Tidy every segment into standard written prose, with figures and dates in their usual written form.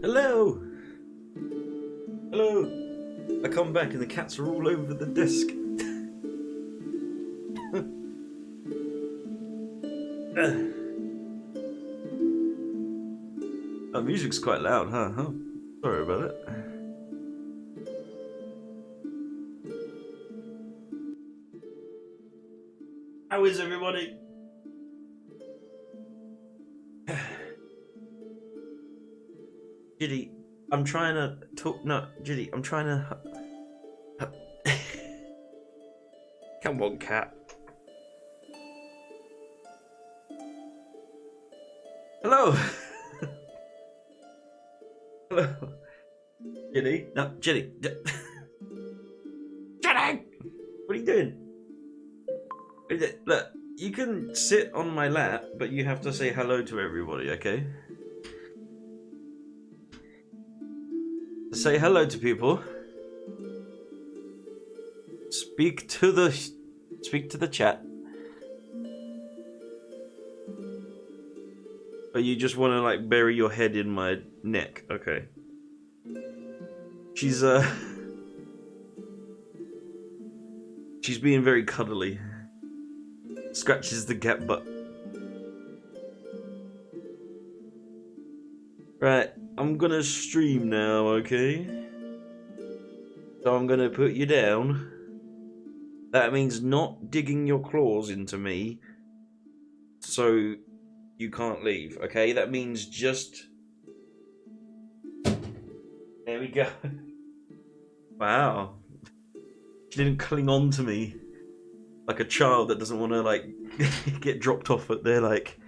Hello! Hello! I come back and the cats are all over the desk. Oh, music's quite loud, huh? Oh, sorry about it. How is everybody? Giddy, I'm trying to talk. No, Giddy, I'm trying to. Come on, cat. Hello. Hello. Giddy, no, Giddy. Giddy, what are you doing? Look, you can sit on my lap, but you have to say hello to everybody, okay? Say hello to people. Speak to the chat. Or you just want to like bury your head in my neck? Okay. She's being very cuddly. Scratches the cat butt. Right, I'm gonna stream now, okay? So I'm gonna put you down. That means not digging your claws into me, so you can't leave, okay? That means just... There we go. Wow. She didn't cling on to me like a child that doesn't want to, like, get dropped off at their, like,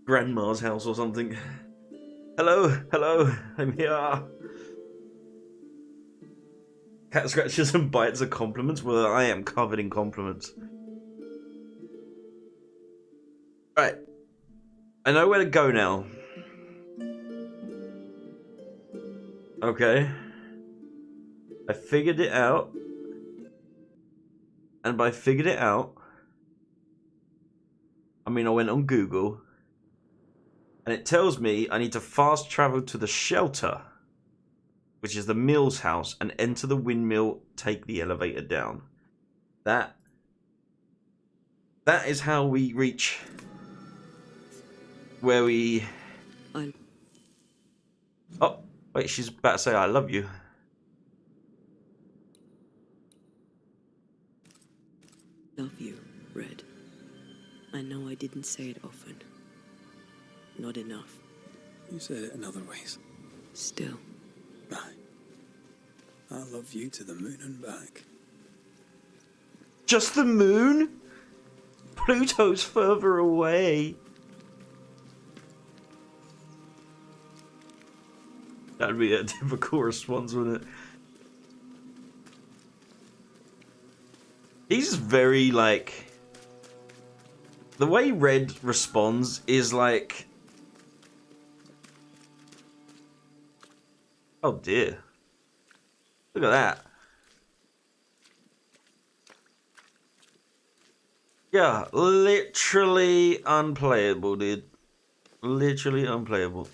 grandma's house or something. Hello, hello, I'm here. Cat scratches and bites are compliments? Well, I am covered in compliments. Right. I know where to go now. Okay. I figured it out. And by figured it out, I mean I went on Google. And it tells me I need to fast travel to the shelter, which is the Mill's house, and enter the windmill, take the elevator down. That is how we reach where we... Oh, wait, she's about to say I love you. Love you, Red. I know I didn't say it often. Not enough. You said it in other ways. Still. Right. I love you to the moon and back. Just the moon? Pluto's further away. That'd be a typical response, wouldn't it? He's very, like... The way Red responds is like... Oh dear. Look at that. Yeah, literally unplayable, dude. Literally unplayable.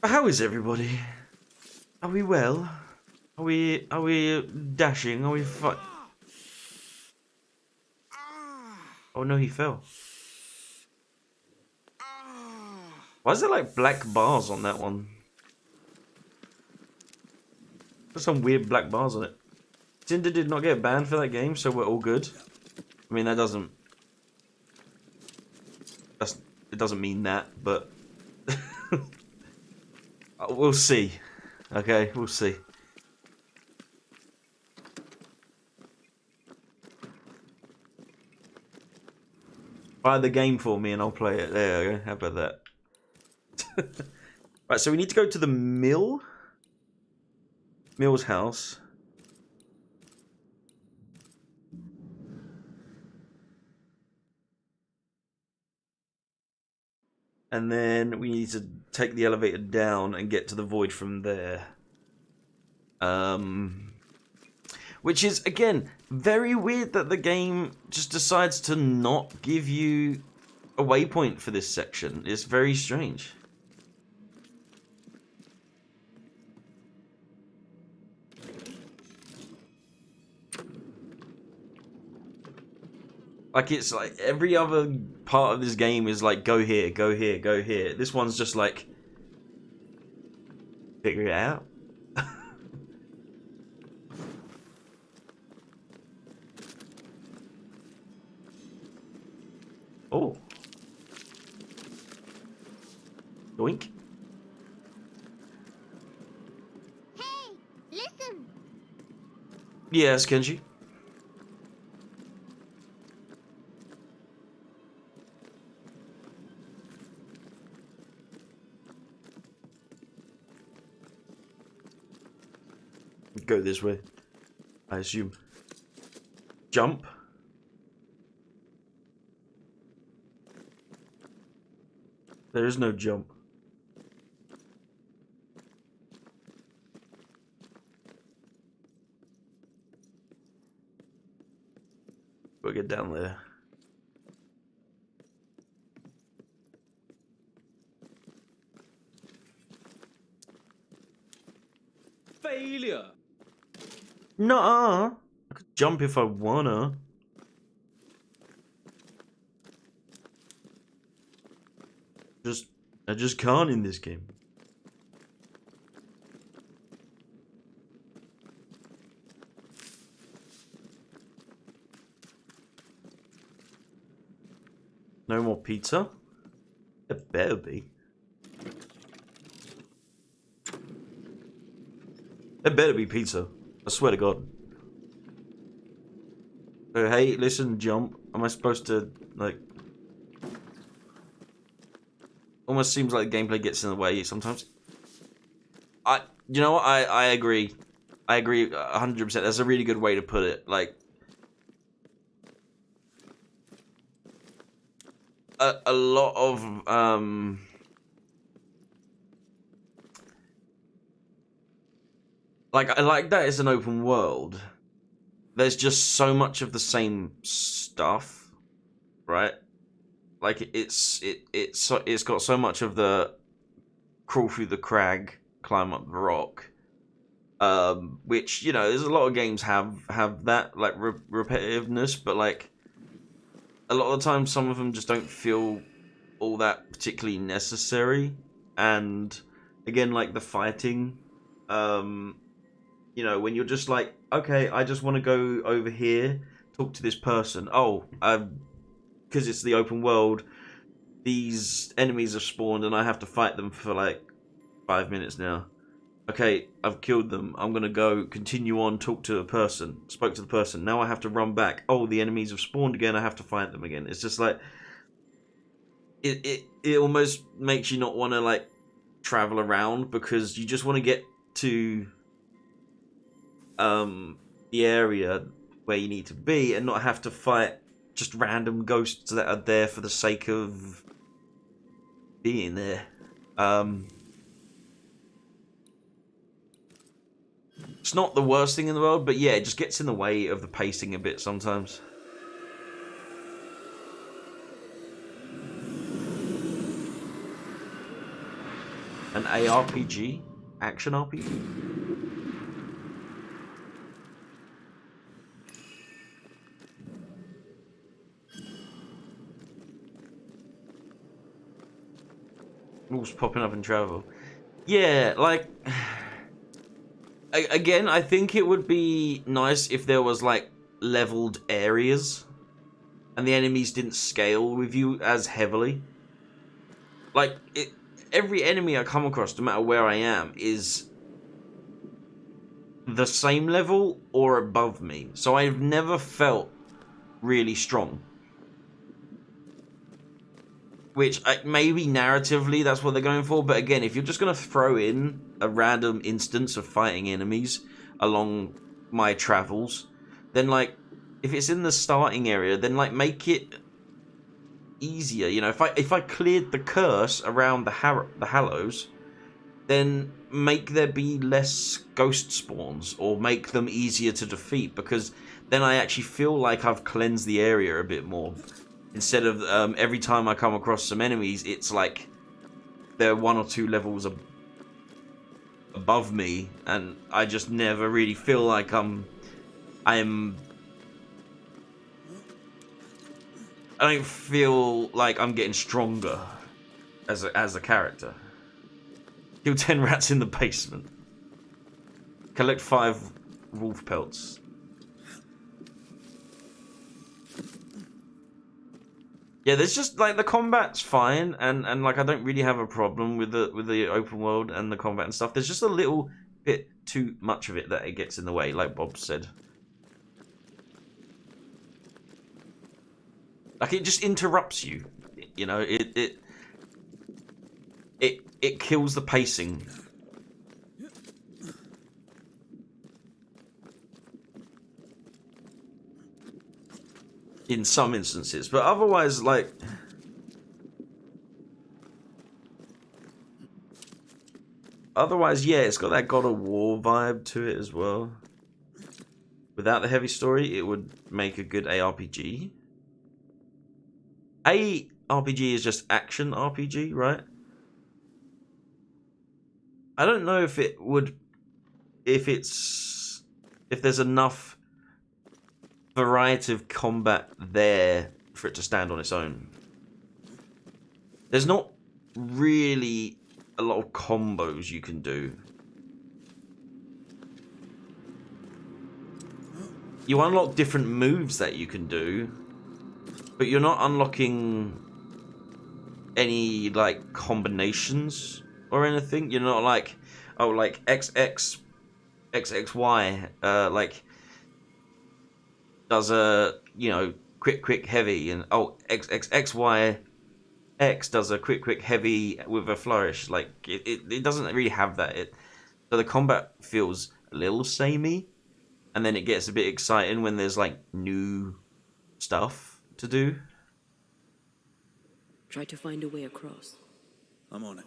How is everybody? Are we well? Are we dashing? Are we Oh no, he fell. Why is there like black bars on that one? There's some weird black bars on it. Tinder did not get banned for that game, so we're all good. I mean, that doesn't... It doesn't mean that, but... we'll see. Okay, we'll see. Buy the game for me and I'll play it. There you go. How about that? Right, so we need to go to the mill. Mill's house. And then we need to take the elevator down and get to the void from there. Which is, again, very weird that the game just decides to not give you a waypoint for this section. It's very strange. Like, it's like every other part of this game is like, go here, go here, go here. This one's just like, figure it out. Oh. Doink. Hey, listen. Yes, Kenji. Go this way, I assume. Jump. There is no jump. We'll get down there. Failure. Nuh-uh. I could jump if I wanna. I just can't in this game. No more pizza? There better be. There better be pizza. I swear to God. Oh, hey, listen, jump. Am I supposed to, like... Almost seems like the gameplay gets in the way sometimes. You know what? I agree. I agree 100%. That's a really good way to put it. Like... A lot of, like, I like that it's an open world. There's just so much of the same stuff, right? Like, it's got so much of the crawl through the crag, climb up the rock, which, you know, there's a lot of games have that, like, repetitiveness, but, like, a lot of the time some of them just don't feel all that particularly necessary. And again, like the fighting, you know, when you're just like, okay, I just want to go over here, talk to this person. Oh, because it's the open world, these enemies have spawned and I have to fight them for like 5 minutes now. Okay, I've killed them. I'm gonna go continue on, talk to a person. Spoke to the person. Now I have to run back. Oh, the enemies have spawned again. I have to fight them again. It's just like it almost makes you not want to like travel around because you just want to get to the area where you need to be and not have to fight just random ghosts that are there for the sake of being there. It's not the worst thing in the world, but yeah, it just gets in the way of the pacing a bit sometimes. An ARPG? Action RPG? Rules popping up in travel. Yeah, like... Again, I think it would be nice if there was, like, leveled areas. And the enemies didn't scale with you as heavily. Like, every enemy I come across, no matter where I am, is the same level or above me. So I've never felt really strong. Which, maybe narratively that's what they're going for. But again, if you're just going to throw in a random instance of fighting enemies along my travels, then, like, if it's in the starting area, then, like, make it easier. You know, if I cleared the curse around the Hallows, then make there be less ghost spawns, or make them easier to defeat, because then I actually feel like I've cleansed the area a bit more. Instead of every time I come across some enemies, it's like they're 1 or 2 levels above me, and I just never really feel like I don't feel like I'm getting stronger as a character. Kill 10 rats in the basement. Collect 5 wolf pelts. Yeah, there's just, like, the combat's fine, and like, I don't really have a problem with the open world and the combat and stuff. There's just a little bit too much of it that it gets in the way, like Bob said. Like, it just interrupts you. You know, it kills the pacing. In some instances, but otherwise, like, yeah, it's got that God of War vibe to it as well. Without the heavy story, it would make a good ARPG. ARPG is just action RPG, right? I don't know if it would, if there's enough variety of combat there for it to stand on its own. There's not really a lot of combos you can do. You unlock different moves that you can do, but you're not unlocking any, like, combinations or anything. You're not like, oh, like XX, XXY, like, does a, you know, quick heavy, and oh, XXXY X does a quick heavy with a flourish. Like, it doesn't really have that. So the combat feels a little samey, and then it gets a bit exciting when there's, like, new stuff to do. Try to find a way across. I'm on it.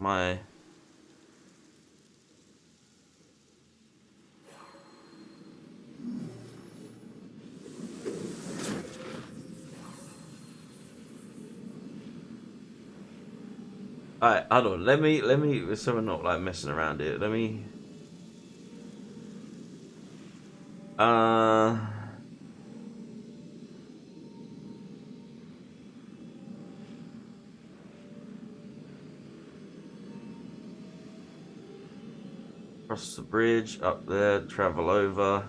My Alright, hold on. Let me so we're not, like, messing around here. Let me cross the bridge up there, travel over,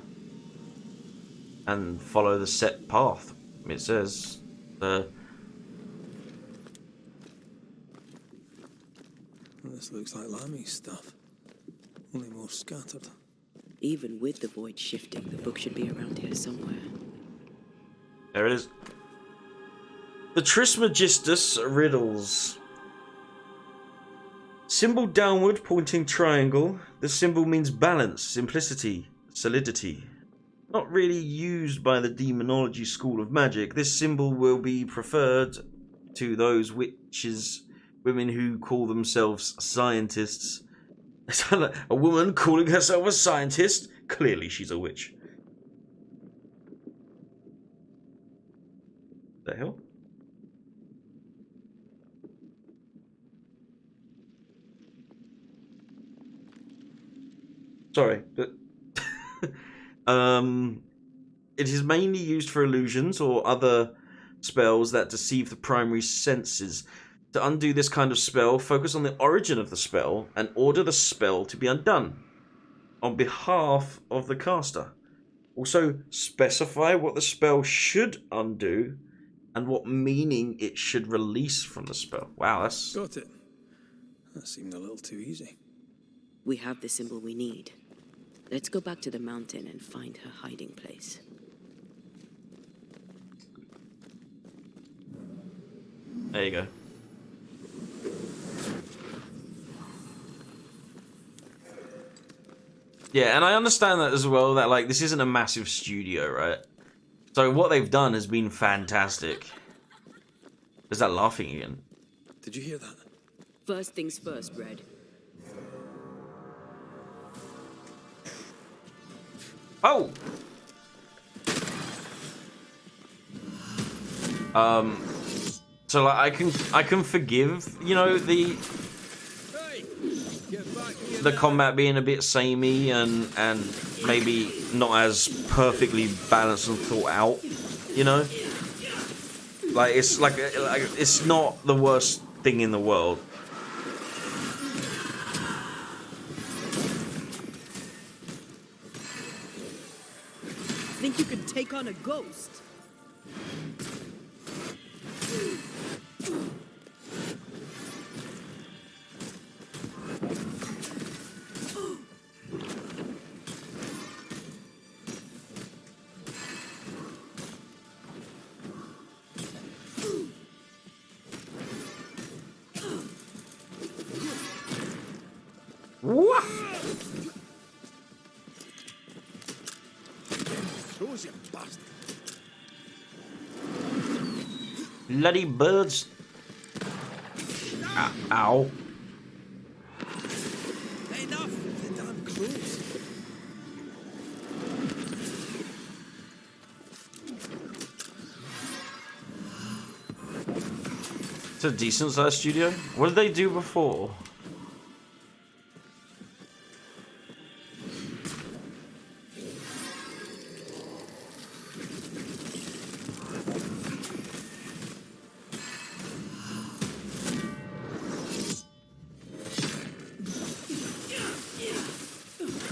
and follow the set path. It says This looks like Lami's stuff. Only more scattered. Even with the void shifting, the book should be around here somewhere. there it is. The Trismegistus riddles. Symbol downward pointing triangle. The symbol means balance, simplicity, solidity. Not really used by the demonology school of magic. This symbol will be preferred to those witches, women who call themselves scientists. A woman calling herself a scientist? Clearly she's a witch. The hell? Sorry, but it is mainly used for illusions or other spells that deceive the primary senses. To undo this kind of spell, focus on the origin of the spell and order the spell to be undone on behalf of the caster. Also, specify what the spell should undo and what meaning it should release from the spell. Wow, that's... Got it. That seemed a little too easy. We have the symbol we need. Let's go back to the mountain and find her hiding place. There you go. Yeah, and I understand that as well, that like this isn't a massive studio, right? So what they've done has been fantastic. Is that laughing again? Did you hear that? First things first, Red. Oh! So like I can forgive, you know, the combat being a bit samey and maybe not as perfectly balanced and thought out, you know? Like it's not the worst thing in the world. Think you can take on a ghost? What? Those you bastard. Bloody birds. Ow. Enough of the damn clothes. It's a decent sized studio. What did they do before?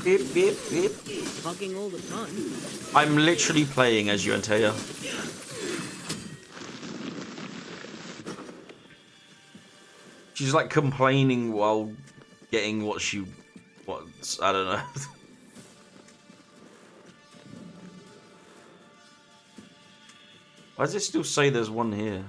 Beep, beep, beep. Talking all the time. I'm literally playing as you, Antea. She's like complaining while getting what she wants. I don't know. Why does it still say there's one here?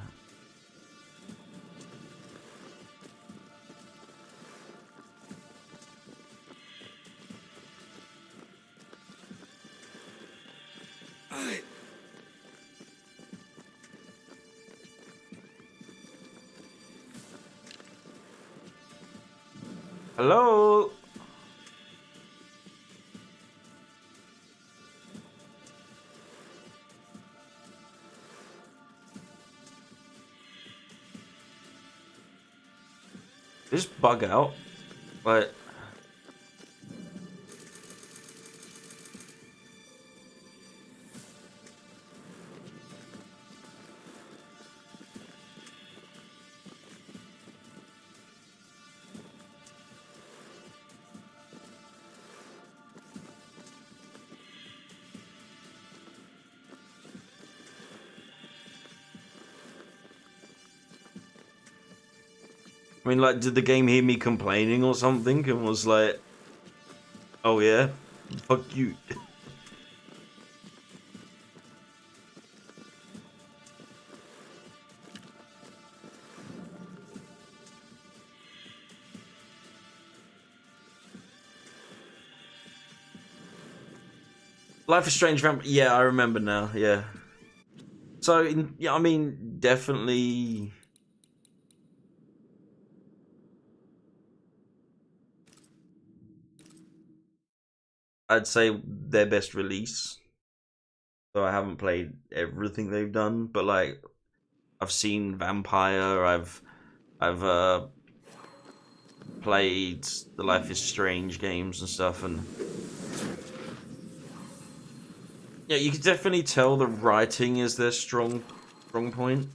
Hello? Just bug out. Like... I mean, like, did the game hear me complaining or something and was like, oh yeah, fuck you. Life is Strange Vamp. Yeah, I remember now. Yeah. So, yeah, I mean, definitely. I'd say their best release. So I haven't played everything they've done, but like I've seen Vampire, I've played the Life is Strange games and stuff, and yeah, you can definitely tell the writing is their strong point.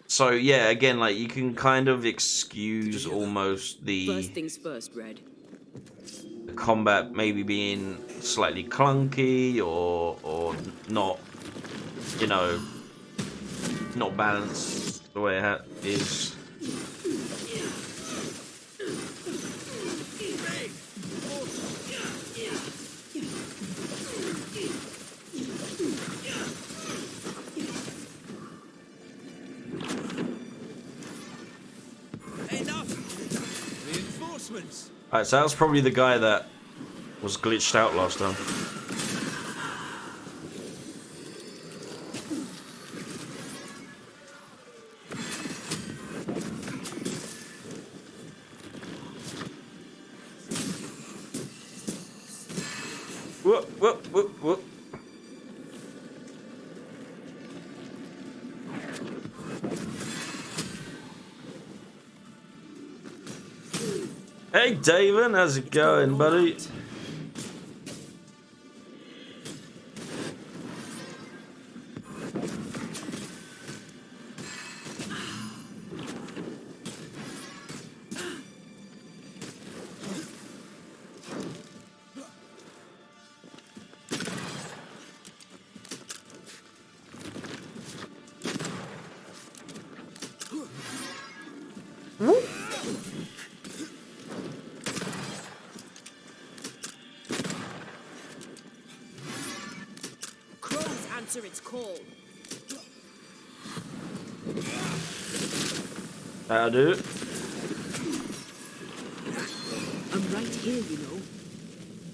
So yeah, again, like you can kind of excuse almost First things first, Red. the combat maybe being slightly clunky or not, you know, not balanced the way it is. Enough! Reinforcements! Alright, so that was probably the guy that was glitched out last time. Whoop, whoop, whoop, whoop. Hey, David, how's it going, buddy? Crows answer its call. That'll do it. I'm right here, you know.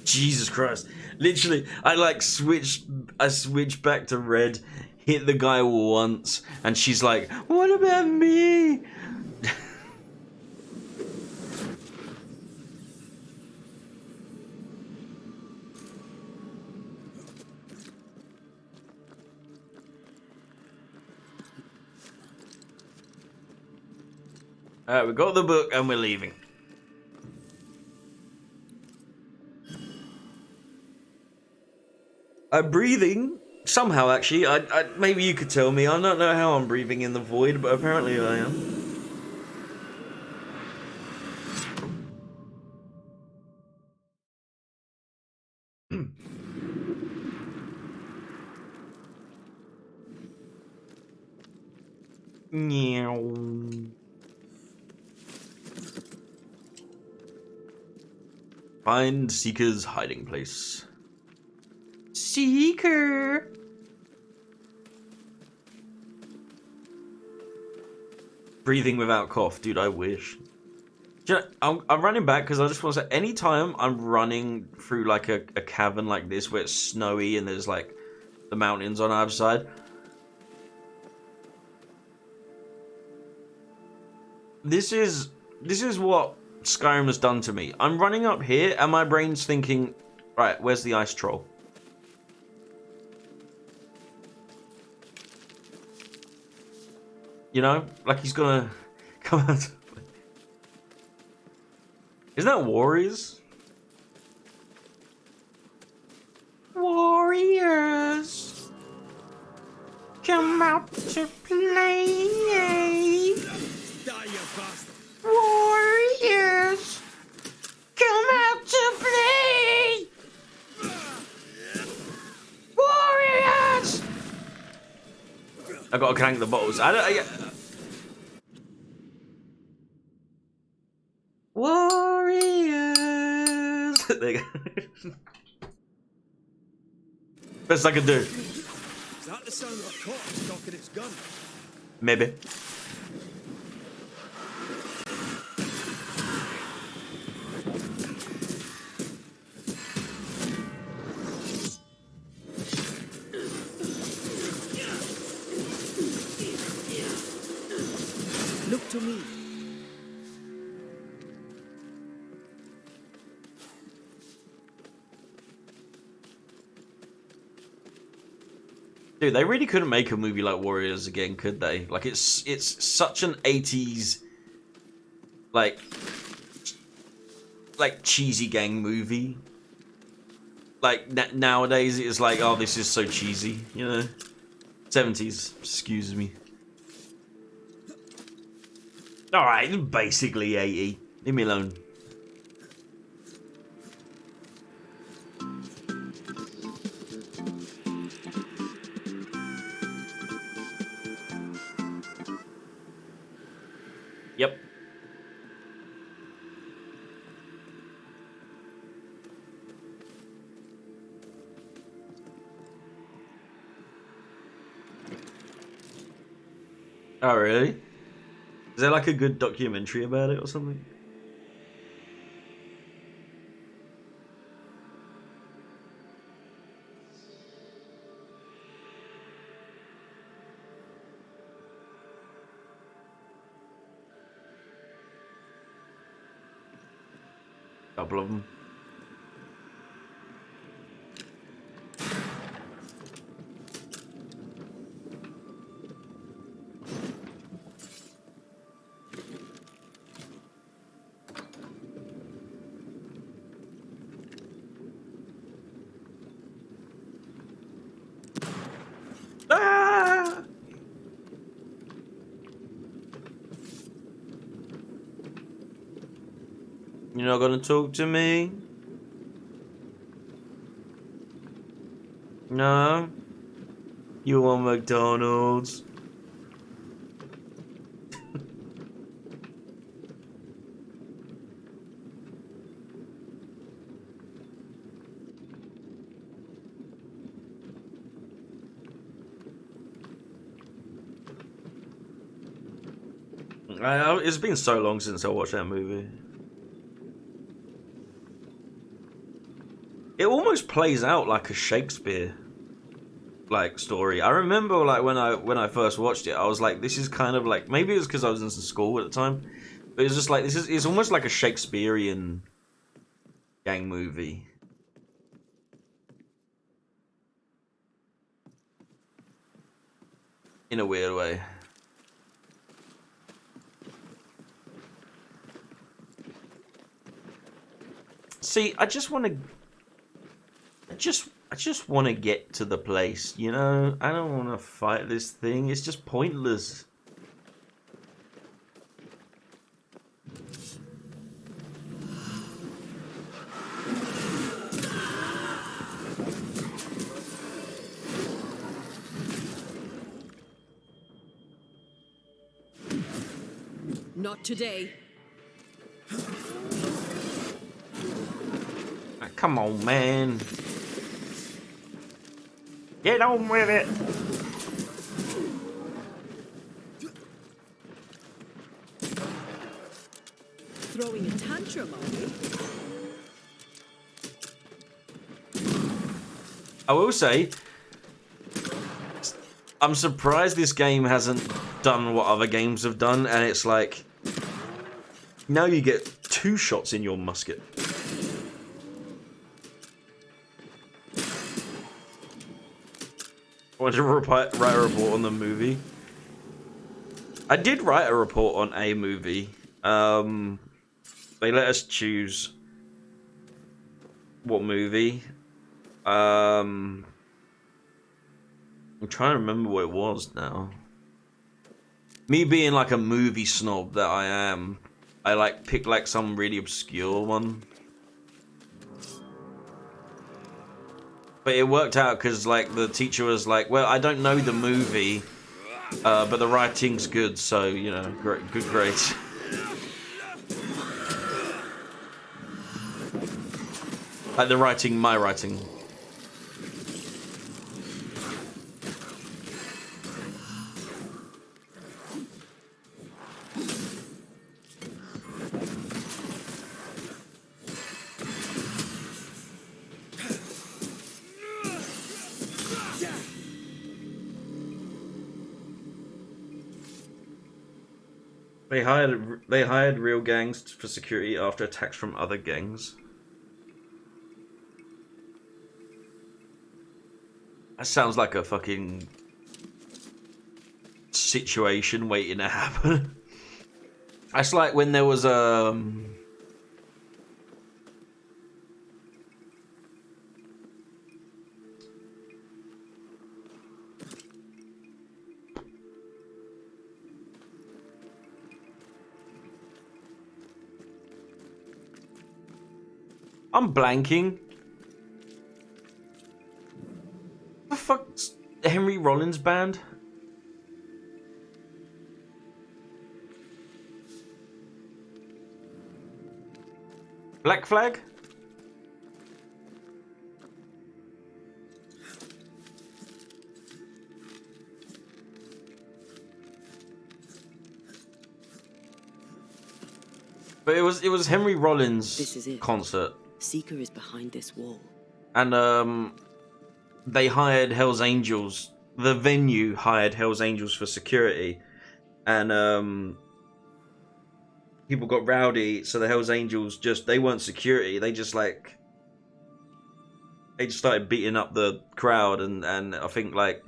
Jesus Christ. Literally, I switched back to red, hit the guy once, and she's like, what about me? Alright, we got the book and we're leaving. I'm breathing somehow. Actually, I maybe you could tell me. I don't know how I'm breathing in the void, but apparently I am. Meow. Find Seeker's hiding place. Seeker. Breathing without cough, dude. I wish. Do you know, I'm running back because I just want to say, anytime I'm running through like a cavern like this where it's snowy and there's like the mountains on either side. This is what Skyrim has done to me. I'm running up here and my brain's thinking, right, where's the ice troll? You know, like he's gonna come out. Isn't that Warriors? Warriors, come out to play. Die, you bastard! Warriors, come out to play. Warriors. I gotta crank the bottles. Warriors. There you go. Best I can do. Is that the sound of a corpse cocking its gun? Maybe. Look to me. Dude, they really couldn't make a movie like Warriors again, could they? Like, it's such an 80s, like cheesy gang movie. Like, nowadays it's like, oh, this is so cheesy, you know? 70s, excuse me. Alright, basically 80. Leave me alone. Yep. Oh, really? Is there like a good documentary about it or something? Couple of them. Ah! You're not gonna talk to me? No? You want McDonald's? It's been so long since I watched that movie. It almost plays out like a Shakespeare like story. I remember like when I first watched it, I was like, this is kind of like, maybe it was because I was in school at the time, but it's just like, it's almost like a Shakespearean gang movie. In a weird way. See, I just want to get to the place, you know? I don't want to fight this thing. It's just pointless. Not today. Come on, man. Get on with it. Throwing a tantrum, are you? I will say, I'm surprised this game hasn't done what other games have done, and it's like, now you get 2 shots in your musket. I want to write a report on the movie. I did write a report on a movie. They let us choose what movie. I'm trying to remember what it was now. Me being like a movie snob that I am, I like picked like some really obscure one. But it worked out because like the teacher was like, well, I don't know the movie, but the writing's good, so you know, good grades. Like the writing, my writing. They hired real gangs for security after attacks from other gangs. That sounds like a fucking situation waiting to happen. That's like when there was I'm blanking. The fuck's Henry Rollins band? Black Flag? But it was Henry Rollins' This is it. concert. Seeker is behind this wall. And they hired Hell's Angels. The venue hired Hell's Angels for security. And people got rowdy, so the Hell's Angels they weren't security, they just started beating up the crowd, and I think like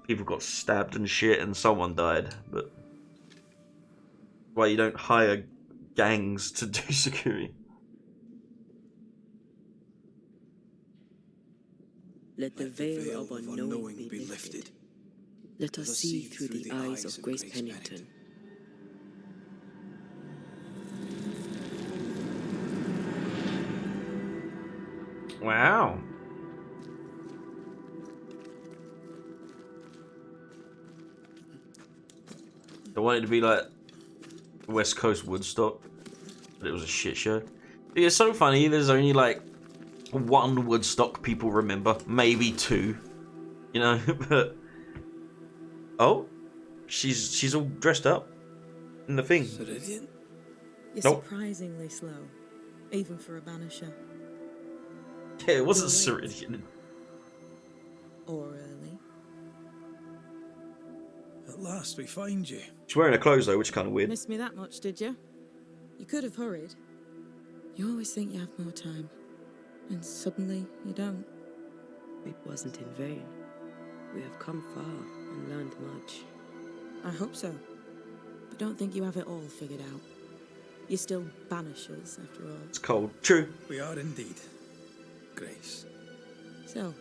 people got stabbed and shit and someone died. But why you don't hire gangs to do security? Let the veil of unknowing be lifted. Let us see through the eyes of Grace Pennington. Wow. I wanted to be like West Coast Woodstock, but it was a shit show. It's so funny, there's only like one Woodstock people remember, maybe two, you know. But oh, she's all dressed up in the thing. Ceridian? You're Nope. surprisingly slow, even for a banisher. Yeah, it wasn't Ceridian. Or early. At last we find you. She's wearing her clothes though, which is kind of weird. Missed me that much, did you? You could have hurried. You always think you have more time, and suddenly you don't. It wasn't in vain. We have come far and learned much. I hope so. But don't think you have it all figured out. You're still banishers, after all. It's cold. True. We are indeed. Grace. So,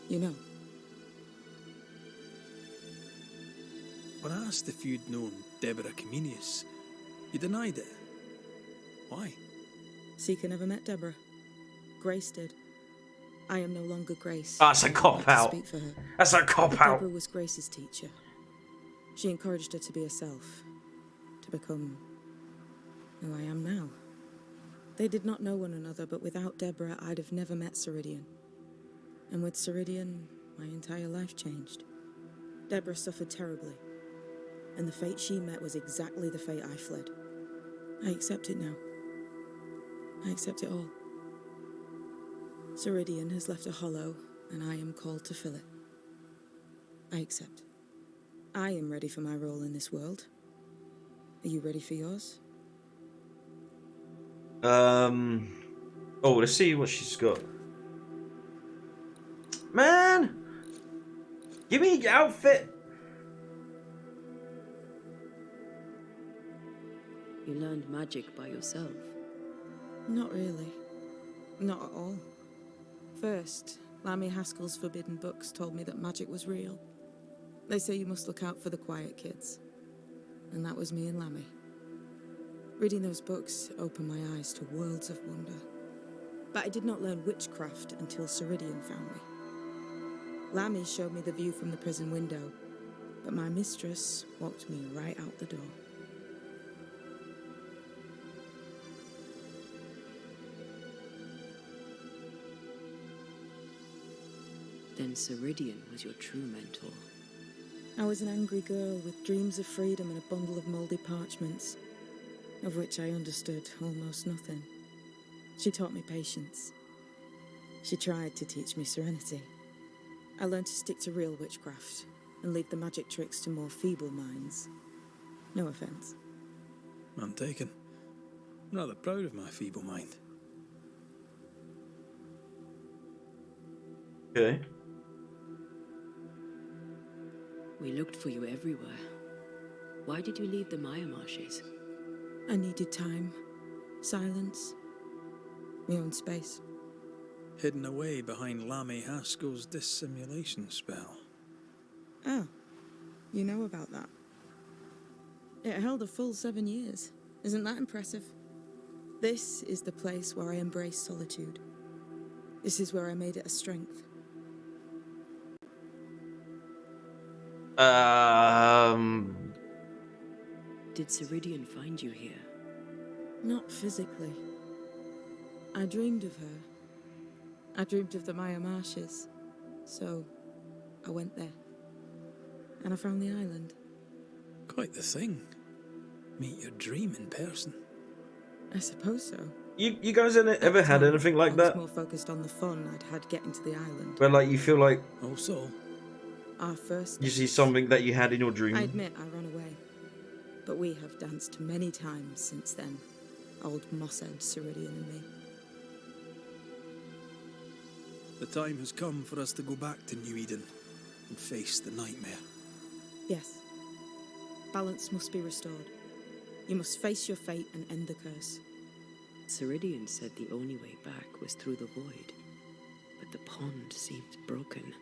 you know. When I asked if you'd known Deborah Comenius, you denied it. Why? Seeker never met Deborah. Grace did. I am no longer Grace. That's a I don't cop like to out. speak for her. That's a cop But out. Deborah was Grace's teacher. She encouraged her to be herself, to become who I am now. They did not know one another, but without Deborah, I'd have never met Ceridian. And with Ceridian, my entire life changed. Deborah suffered terribly, and the fate she met was exactly the fate I fled. I accept it now. I accept it all. Ceridian has left a hollow, and I am called to fill it. I accept. I am ready for my role in this world. Are you ready for yours? Oh, let's see what she's got. Man, give me your outfit. You learned magic by yourself. Not really. Not at all. First, Lammy Haskell's forbidden books told me that magic was real. They say you must look out for the quiet kids. And that was me and Lammy. Reading those books opened my eyes to worlds of wonder. But I did not learn witchcraft until Ceridian found me. Lammy showed me the view from the prison window, but my mistress walked me right out the door. Then Ceridian was your true mentor. I was an angry girl with dreams of freedom and a bundle of mouldy parchments, of which I understood almost nothing. She taught me patience. She tried to teach me serenity. I learned to stick to real witchcraft and leave the magic tricks to more feeble minds. No offense. I'm taken. I'm rather proud of my feeble mind. Okay. We looked for you everywhere. Why did you leave the Maya marshes? I needed time, silence, my own space. Hidden away behind Lammy Haskell's dissimulation spell. Oh, you know about that. It held a full 7 years. Isn't that impressive? This is the place where I embrace solitude. This is where I made it a strength. Did Ceridian find you here? Not physically. I dreamed of her. I dreamed of the Maya marshes. So, I went there. And I found the island. Quite the thing. Meet your dream in person. I suppose so. You guys ever At the had time, anything like I that? was more focused on the fun I'd had getting to the island. Where like you feel like Also, Our first you see dance. something that you had in your dream? I admit I ran away. But we have danced many times since then. Old Mosshead, Ceridian and me. the time has come for us to go back to New Eden and face the nightmare. Yes. Balance must be restored. You must face your fate and end the curse. Ceridian said the only way back was through the void. But the pond seems broken.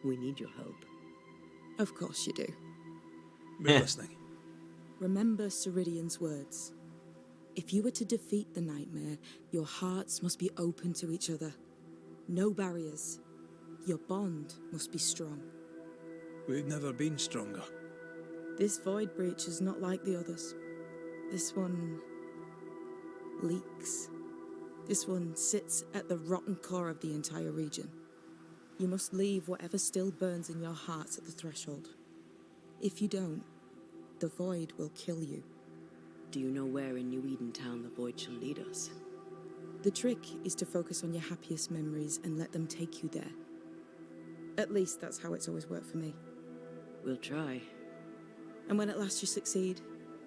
We need your help. Of course you do. We're Yeah. listening. Remember Ceridian's words. If you were to defeat the nightmare, your hearts must be open to each other. No barriers. Your bond must be strong. We've never been stronger. This void breach is not like the others. This one leaks. This one sits at the rotten core of the entire region. You must leave whatever still burns in your hearts at the threshold. If you don't, the void will kill you. Do you know where in New Eden town the void shall lead us? The trick is to focus on your happiest memories and let them take you there. At least that's how it's always worked for me. We'll try. And when at last you succeed,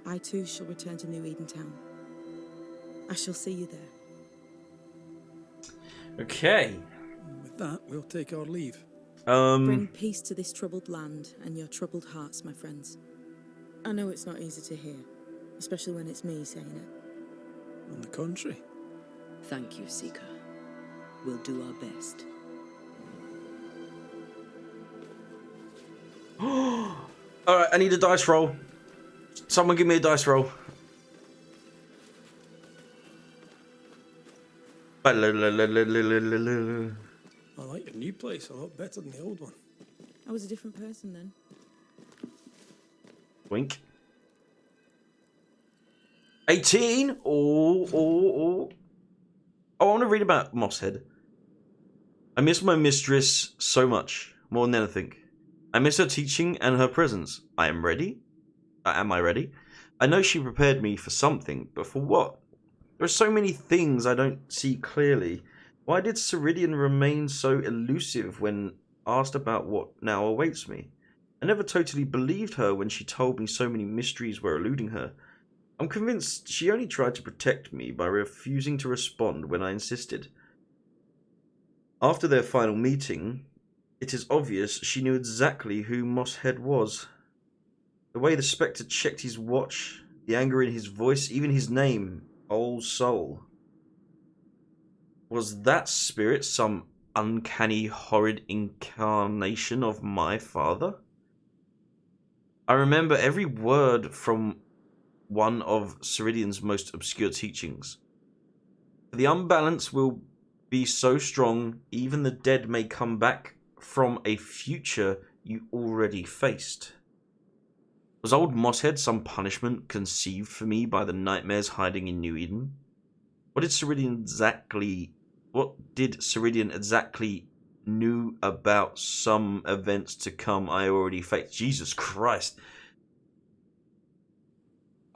I too shall return to New Eden town. I shall see you there. Okay. With that, we'll take our leave. Bring peace to this troubled land and your troubled hearts, my friends. I know it's not easy to hear, especially when it's me saying it. On the contrary, Thank you, Seeker. We'll do our best. Alright, I need a dice roll. Someone give me a dice roll. I like your new place a lot better than the old one. I was a different person then. Wink. 18? Oh, I want to read about Mosshead. I miss my mistress so much, more than anything. I miss her teaching and her presence. I am ready. Am I ready? I know she prepared me for something, but for what? There are so many things I don't see clearly. Why did Ceridian remain so elusive when asked about what now awaits me? I never totally believed her when she told me so many mysteries were eluding her. I'm convinced she only tried to protect me by refusing to respond when I insisted. After their final meeting, it is obvious she knew exactly who Mosshead was. The way the Spectre checked his watch, the anger in his voice, even his name, Old Soul. Was that spirit some uncanny, horrid incarnation of my father? I remember every word from one of Ceridian's most obscure teachings. The unbalance will be so strong, even the dead may come back from a future you already faced. Was old Mosshead some punishment conceived for me by the nightmares hiding in New Eden? What did Ceridian exactly knew about some events to come I already faced? Jesus Christ.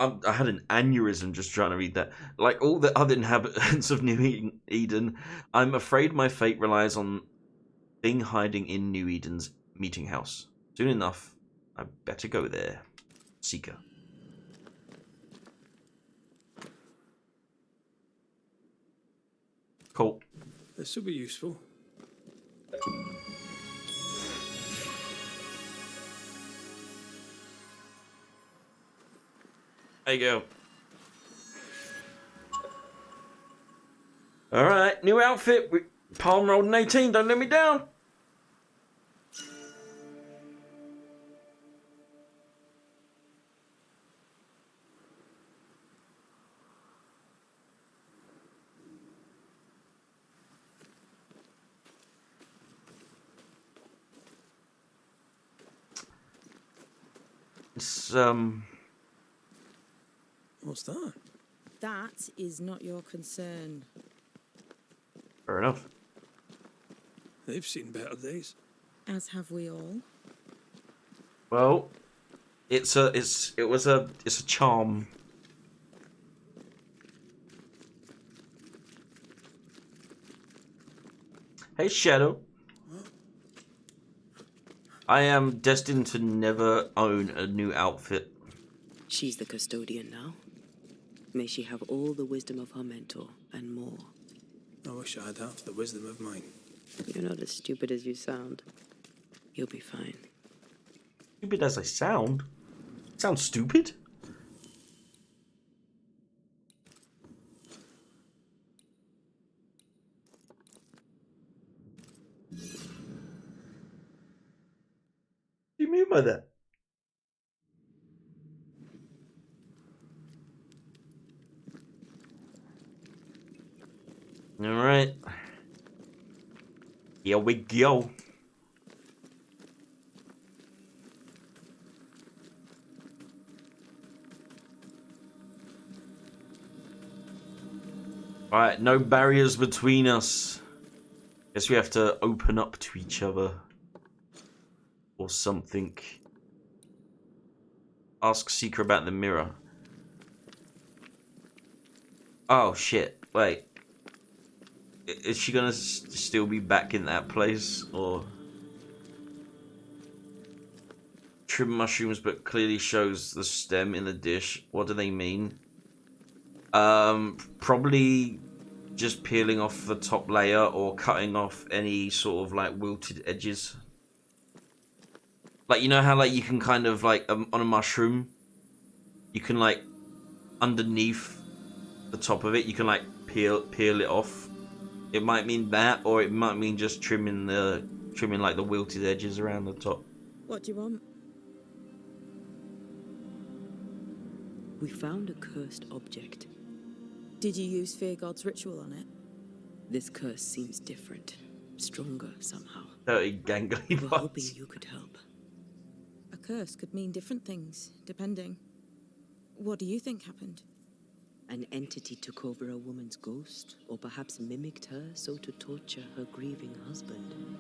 I had an aneurysm just trying to read that. Like all the other inhabitants of New Eden, I'm afraid my fate relies on thing hiding in New Eden's meeting house. Soon enough, I better go there. Seeker. Cool. This will be useful. There you go. Alright, new outfit. Palm rolled an 18, don't let me down. It's, What's that? That is not your concern. fair enough. They've seen better days. As have we all. Well, it's a charm. Hey, Shadow. I am destined to never own a new outfit. She's the custodian now. May she have all the wisdom of her mentor and more. I wish I had half the wisdom of mine. You're not as stupid as you sound. You'll be fine. Stupid as I sound. Sound stupid? What do you mean by that? Alright. Here we go. Alright, no barriers between us. Guess we have to open up to each other. Or something. Ask Seeker about the mirror. Oh shit, wait. Is she gonna still be back in that place, or... Trim mushrooms, but clearly shows the stem in the dish. What do they mean? Probably just peeling off the top layer or cutting off any sort of like wilted edges. Like, you know how like you can kind of like on a mushroom, you can like underneath the top of it, you can like peel it off. It might mean that, or it might mean just trimming like the wilted edges around the top. What do you want? We found a cursed object. Did you use Fear God's ritual on it? This curse seems different, stronger somehow. Dirty gangly We're parts. hoping you could help. A curse could mean different things, depending. What do you think happened? An entity took over a woman's ghost, or perhaps mimicked her so to torture her grieving husband.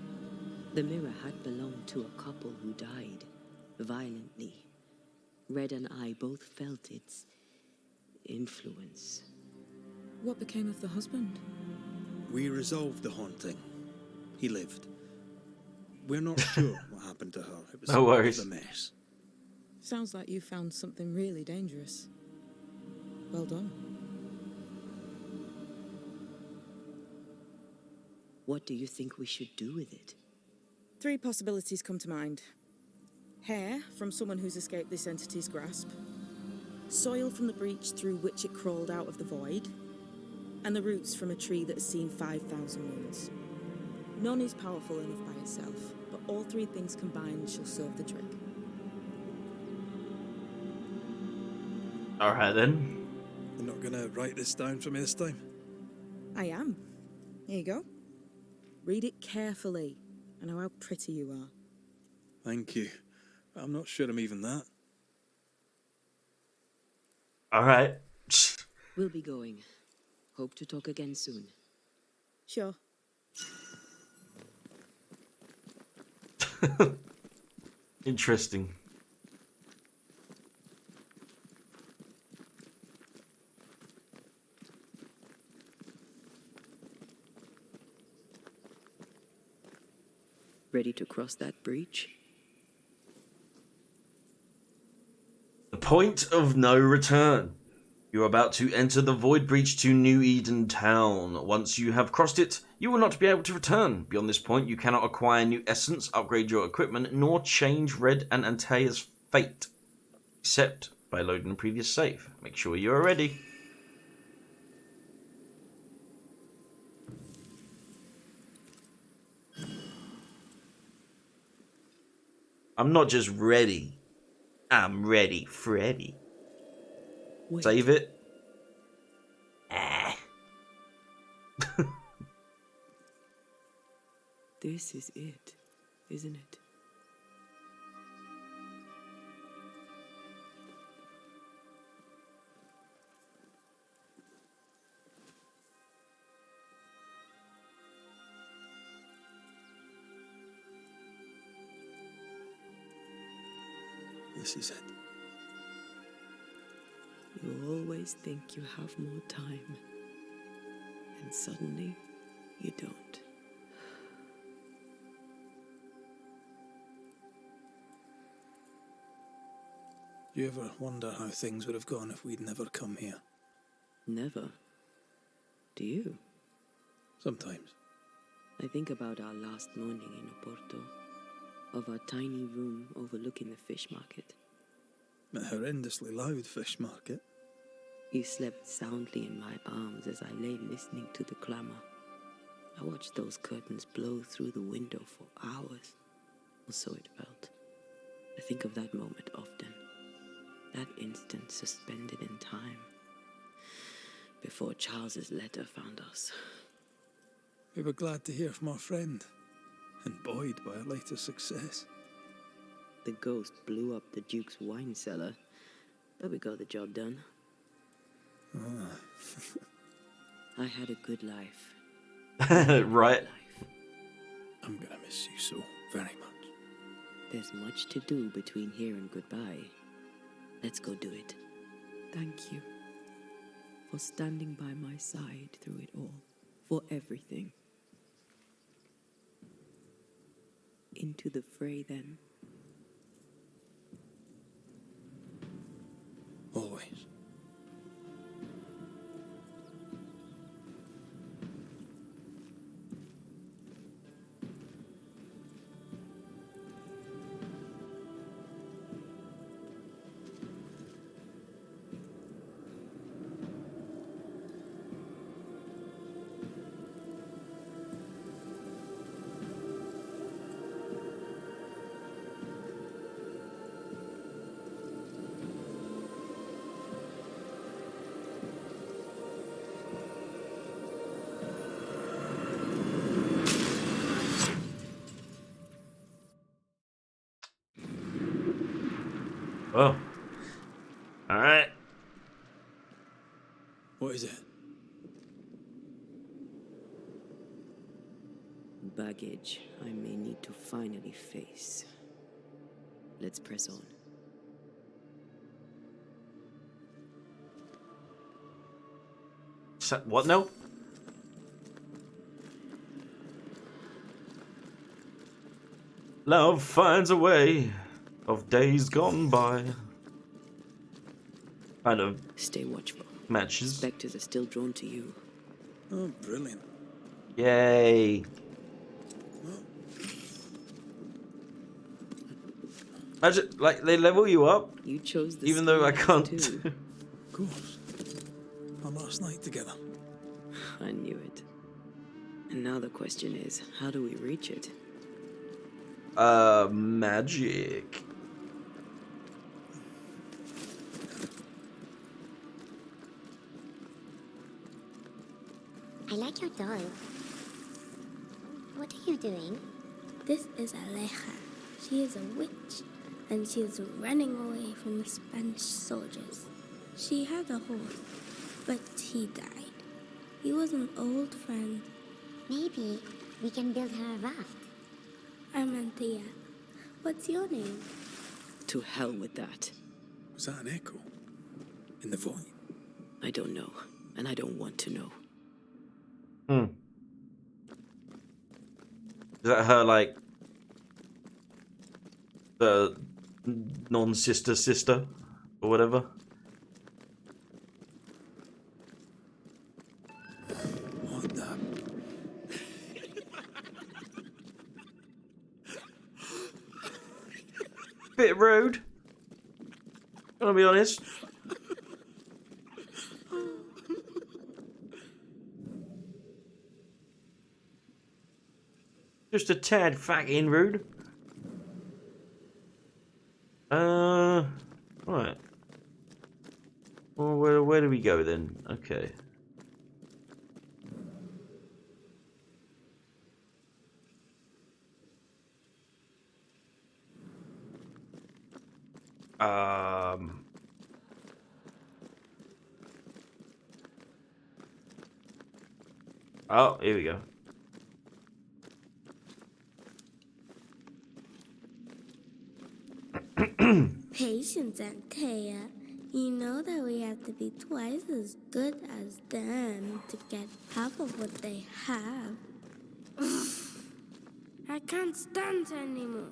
The mirror had belonged to a couple who died violently. Red and I both felt its influence. What became of the husband? We resolved the haunting. He lived. We're not sure what happened to her. It was No worries. a mess. Sounds like you found something really dangerous. Well done. What do you think we should do with it? 3 possibilities come to mind. Hair from someone who's escaped this entity's grasp. Soil from the breach through which it crawled out of the void. And the roots from a tree that has seen 5,000 moons. None is powerful enough by itself, but all 3 things combined shall serve the trick. Alright then. You're not gonna write this down for me this time? I am. Here you go. Read it carefully. I know how pretty you are. Thank you. I'm not sure I'm even that. Alright. We'll be going. Hope to talk again soon. Sure. Interesting. Ready to cross that breach? The point of no return. You are about to enter the Void Breach to New Eden Town. Once you have crossed it, you will not be able to return. Beyond this point, you cannot acquire new essence, upgrade your equipment, nor change Red and Antaea's fate. Except by loading the previous save. Make sure you are ready. I'm not just ready. I'm ready, Freddy. Wait. Save it. Ah. This is it, isn't it? This is it. You always think you have more time, and suddenly you don't. Do you ever wonder how things would have gone if we'd never come here? Never. Do you? Sometimes. I think about our last morning in Oporto, of our tiny room overlooking the fish market. A horrendously loud fish market. You slept soundly in my arms as I lay listening to the clamor. I watched those curtains blow through the window for hours, or so it felt. I think of that moment often, that instant suspended in time, before Charles's letter found us. We were glad to hear from our friend, and buoyed by our latest success. The ghost blew up the Duke's wine cellar, but we got the job done. I had a good life. Right. I'm gonna miss you so very much. There's much to do between here and goodbye. Let's go do it. Thank you for standing by my side through it all, for everything. Into the fray, then. Always. Oh. Alright. What is it? Baggage I may need to finally face. Let's press on. What now? Love finds a way of days gone by. Kind of Stay watchful. matches. Spectres are still drawn to you. Oh, brilliant. Yay. Imagine, like, they level you up, You chose the even though I skies, can't. too. Of course. Our last night together. I knew it. And now the question is, how do we reach it? Magic. I like your doll. What are you doing? This is Aleja. She is a witch, and she is running away from the Spanish soldiers. She had a horse, but he died. He was an old friend. Maybe we can build her a raft. I'm Anthea. What's your name? To hell with that. Was that an echo? In the void? I don't know, and I don't want to know. Is that her, like, the non-sister sister or whatever? What the? Bit rude. I'll be honest. Just a tad fucking rude. Right. Well, where do we go then? Okay. Oh, here we go. Patience, Antea. You know that we have to be twice as good as them to get half of what they have. I can't stand anymore.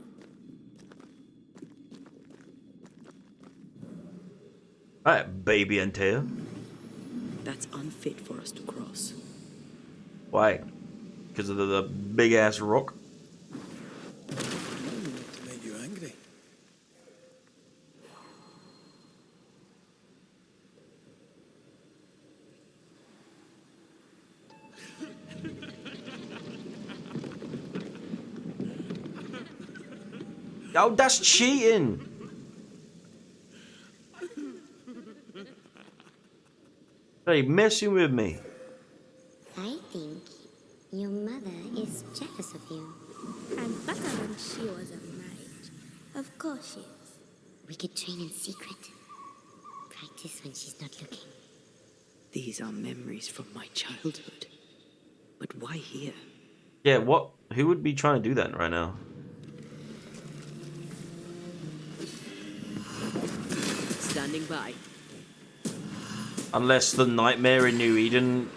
Alright, baby Antea. That's unfit for us to cross. Why? Because of the big ass rock? To make you angry. Oh, that's cheating! Hey, messing with me. I think your mother is jealous of you. I'm better than she was at marriage. Of course she is. We could train in secret. Practice when she's not looking. These are memories from my childhood. But why here? Yeah, what? Who would be trying to do that right now? Standing by. Unless the nightmare in New Eden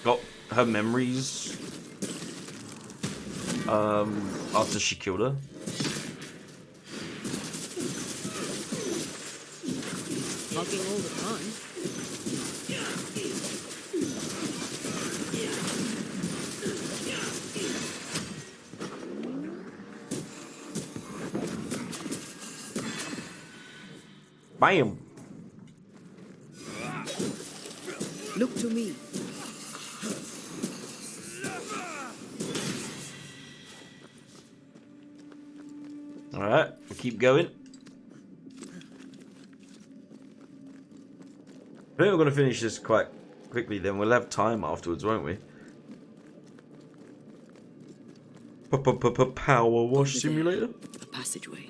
got her memories after she killed her. Talking all the time. Bam! Look to me. Alright, we'll keep going. I think we're going to finish this quite quickly then. We'll have time afterwards, won't we? Power wash simulator? A passageway.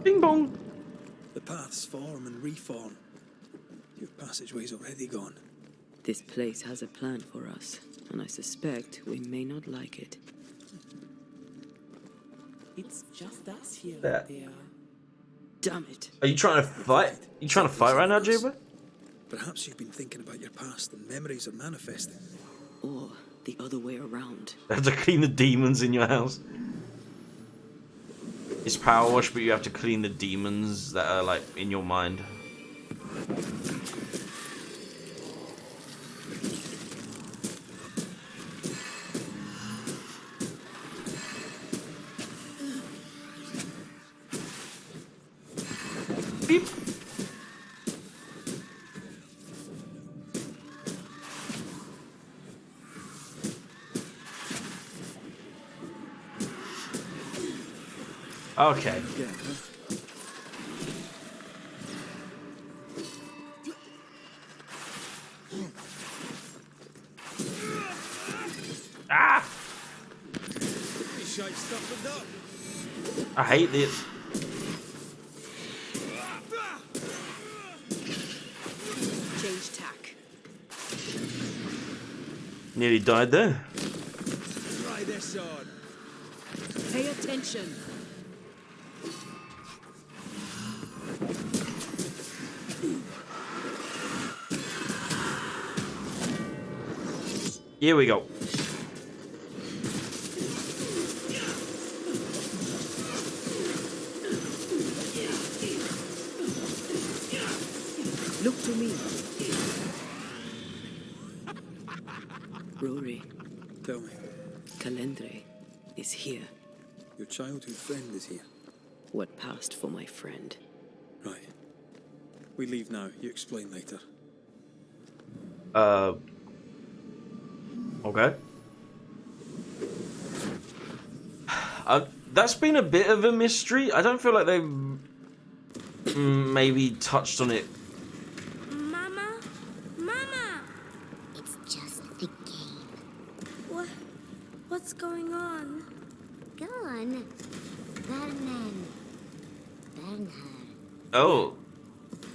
Bing bong! The paths form and reform. Your passageway's already gone. This place has a plan for us, and I suspect we may not like it. It's just us here, Yeah. Thea. Damn it. Are you trying to fight? You trying to fight right now, Jabba? Perhaps you've been thinking about your past and memories are manifesting. Or the other way around. Have to clean the demons in your house. It's power wash, but you have to clean the demons that are like in your mind. Beep. Okay. Yeah, huh? Ah! You shite stuff it up. I hate this. Change tack. Nearly died there. Try this on. Pay attention. Here we go. Look to me. Rory, Tell me, Calendre is here. your childhood friend is here. what passed for my friend. Right. We leave now. You explain later. Okay. That's been a bit of a mystery. I don't feel like they maybe touched on it. Mama? Mama! It's just a game. What's going on? Go on. Burn her. Oh.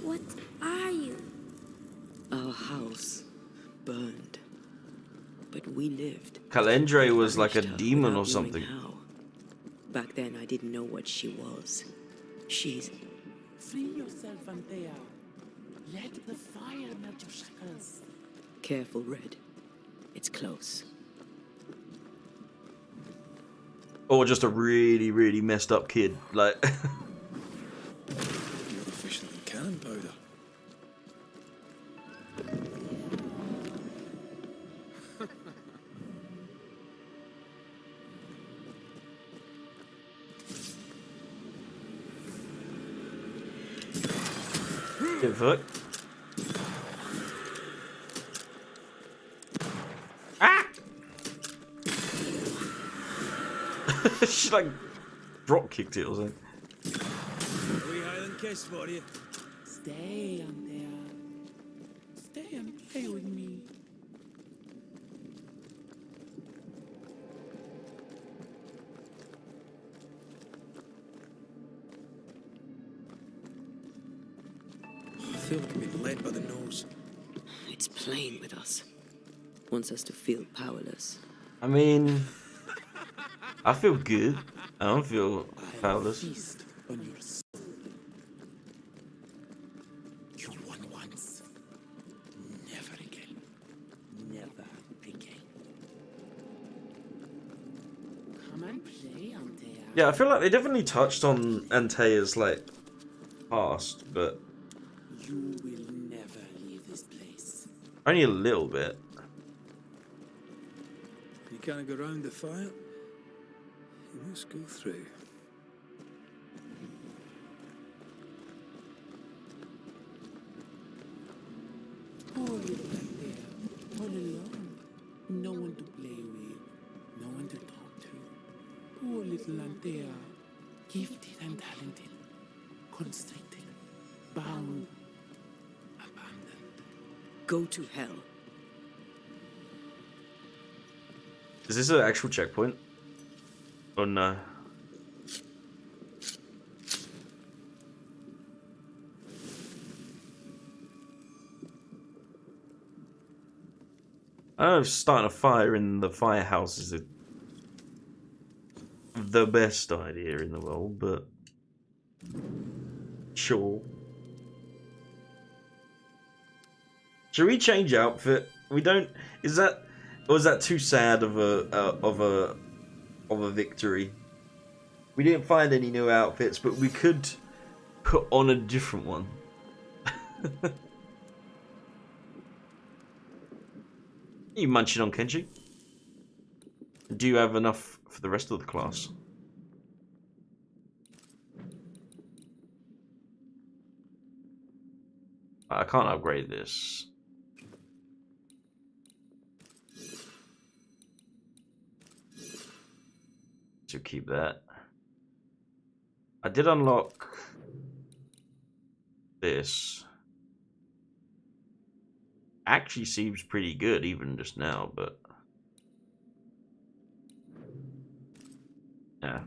What are you? Our house burned, but we lived. Calendre was like a Banished her demon or without knowing something. how. Back then, I didn't know what she was. She's... Free yourself, Antea. Let the fire melt your shackles. Careful, Red. It's close. Or just a really, really messed up kid. Like... More efficient than cannon powder. Good fuck. Ah! She like drop kicked it or something. A wee Highland kiss for you. Stay, Antea. Stay and play with me. I feel like I'm being led by the nose. It's playing with us. Wants us to feel powerless. I mean, I feel good. I don't feel powerless. Feast on your soul. You won once. Never again. Never again. Come and play, Antea. Yeah, I feel like they definitely touched on Antea's like past, but You will never leave this place. only a little bit. You can't go round the fire. You must go through. Poor little Antea. All alone. No one to play with. No one to talk to. Poor little Antea. Gifted and talented. Constricted. Bound. Abandoned. Go to hell. Is this an actual checkpoint? Oh no. I don't know if starting a fire in the firehouse is the best idea in the world, but sure. Should we change outfit? We don't. Is that, or is that too sad of a victory? We didn't find any new outfits, but we could put on a different one. You munching on Kenji? Do you have enough for the rest of the class? I can't upgrade this. To keep that. I did unlock this. Actually seems pretty good even just now, but yeah.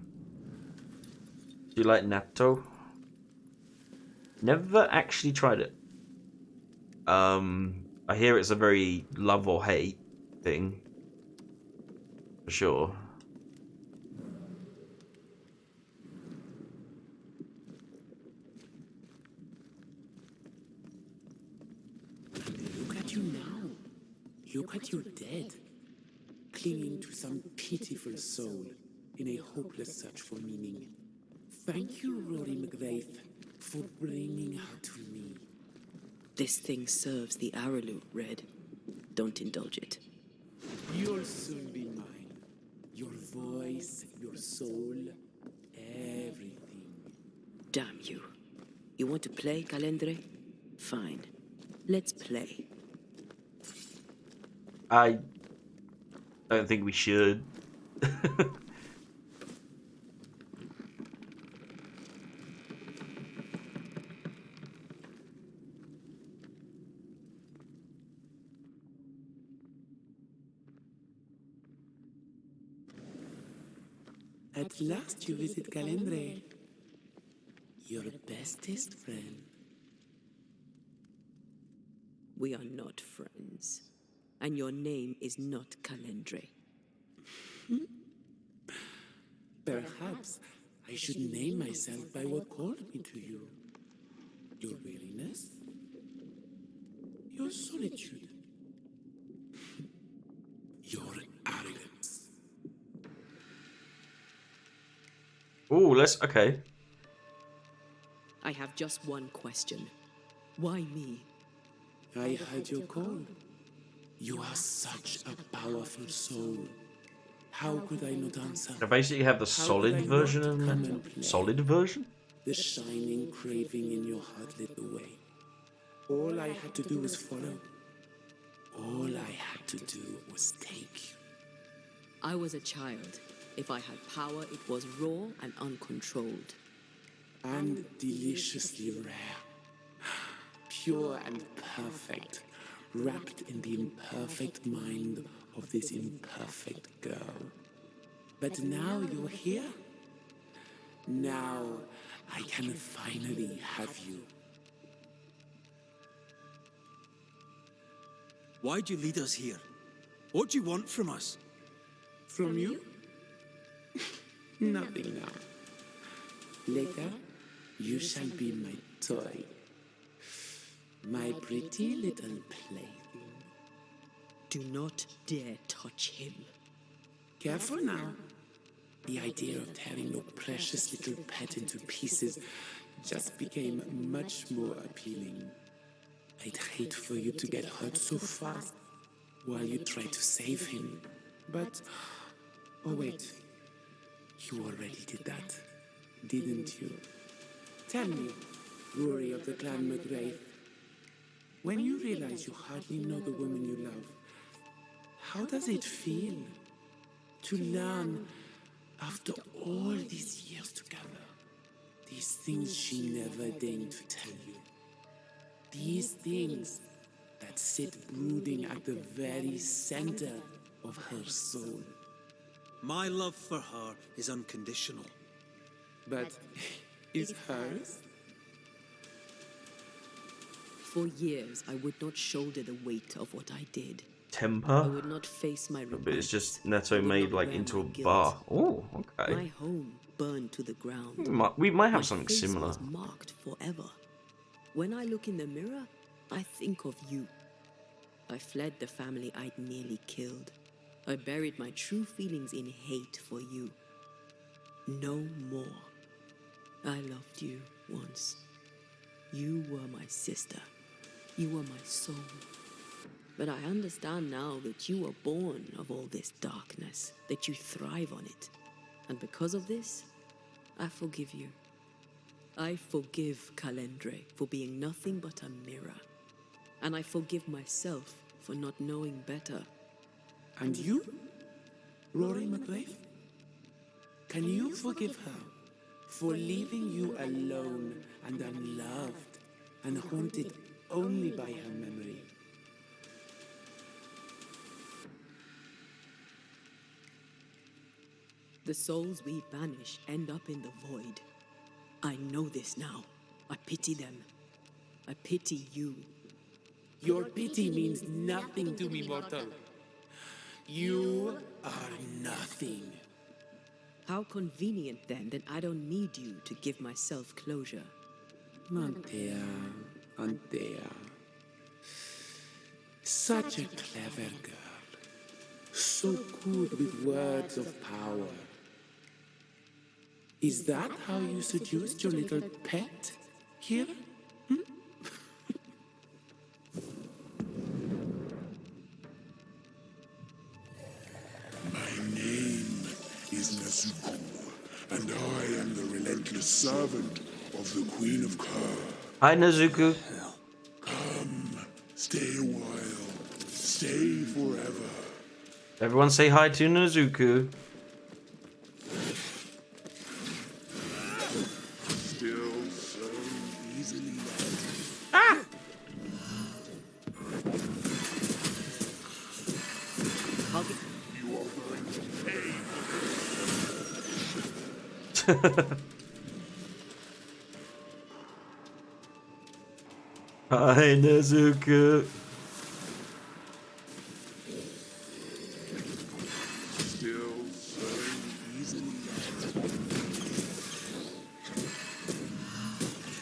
Do you like natto? Never actually tried it. I hear it's a very love or hate thing. For sure. Look at you now. Look at you dead. Clinging to some pitiful soul in a hopeless search for meaning. Thank you, Rory McGrath, for bringing her to me. This thing serves the Aralu, Red. Don't indulge it. You'll soon be mine. Your voice, your soul, everything. Damn you. You want to play, Calendre? Fine. Let's play. I don't think we should. At last you visit Calendre, your bestest friend. We are not friends. And your name is not Calendre. Perhaps I should name myself by what called me to you. Your weariness, your solitude, your arrogance. Oh, okay. I have just one question. Why me? I heard your call. You are such a powerful soul. How could I not answer? I basically have the How solid could I version not of come it. and play? Solid version? The shining craving in your heart lit the way. All I had to do was follow. All I had to do was take you. I was a child. If I had power, it was raw and uncontrolled. And deliciously rare. Pure and perfect. Wrapped in the imperfect mind of this imperfect girl. But now you're here. Now I can finally have you. Why'd you lead us here? What do you want from us? From you? Nothing now. Later, you shall be my toy. My pretty little plaything. Do not dare touch him. Careful now. The idea of tearing your precious little pet into pieces just became much more appealing. I'd hate for you to get hurt so fast while you try to save him. But, oh wait, you already did that, didn't you? Tell me, Rory of the Clan McGrath, when you realize you hardly know the woman you love, how does it feel to learn, after all these years together, these things she never deigned to tell you? These things that sit brooding at the very center of her soul. My love for her is unconditional. But is hers? For years, I would not shoulder the weight of what I did. I Temper? would not face my regrets. But it's just I Neto would made not like wear into my a guilt. bar. Oh, okay. My home burned to the ground. We might have My something face similar. was marked forever. When I look in the mirror, I think of you. I fled the family I'd nearly killed. I buried my true feelings in hate for you. No more. I loved you once. You were my sister. You were my soul. But I understand now that you were born of all this darkness, that you thrive on it. And because of this, I forgive you. I forgive Calendre for being nothing but a mirror. And I forgive myself for not knowing better. And you, Rory McGrath? Can you forgive her for leaving you alone and unloved and haunted only by her memory? The souls we banish end up in the void. I know this now. I pity them. I pity you. Your pity means nothing to me, mortal. You are nothing. How convenient then that I don't need you to give myself closure. Antea, Antea. Such a clever girl. So good with words of power. Is that how you seduced your little pet here? My name is Nezuko, and I am the relentless servant of of the Queen of Kar. Hi, Nezuko. Come, stay a while. Stay forever. Everyone say hi to Nezuko. Still so easily led. Ah! You are going to pay Hi, Nezuko. Still so easily led.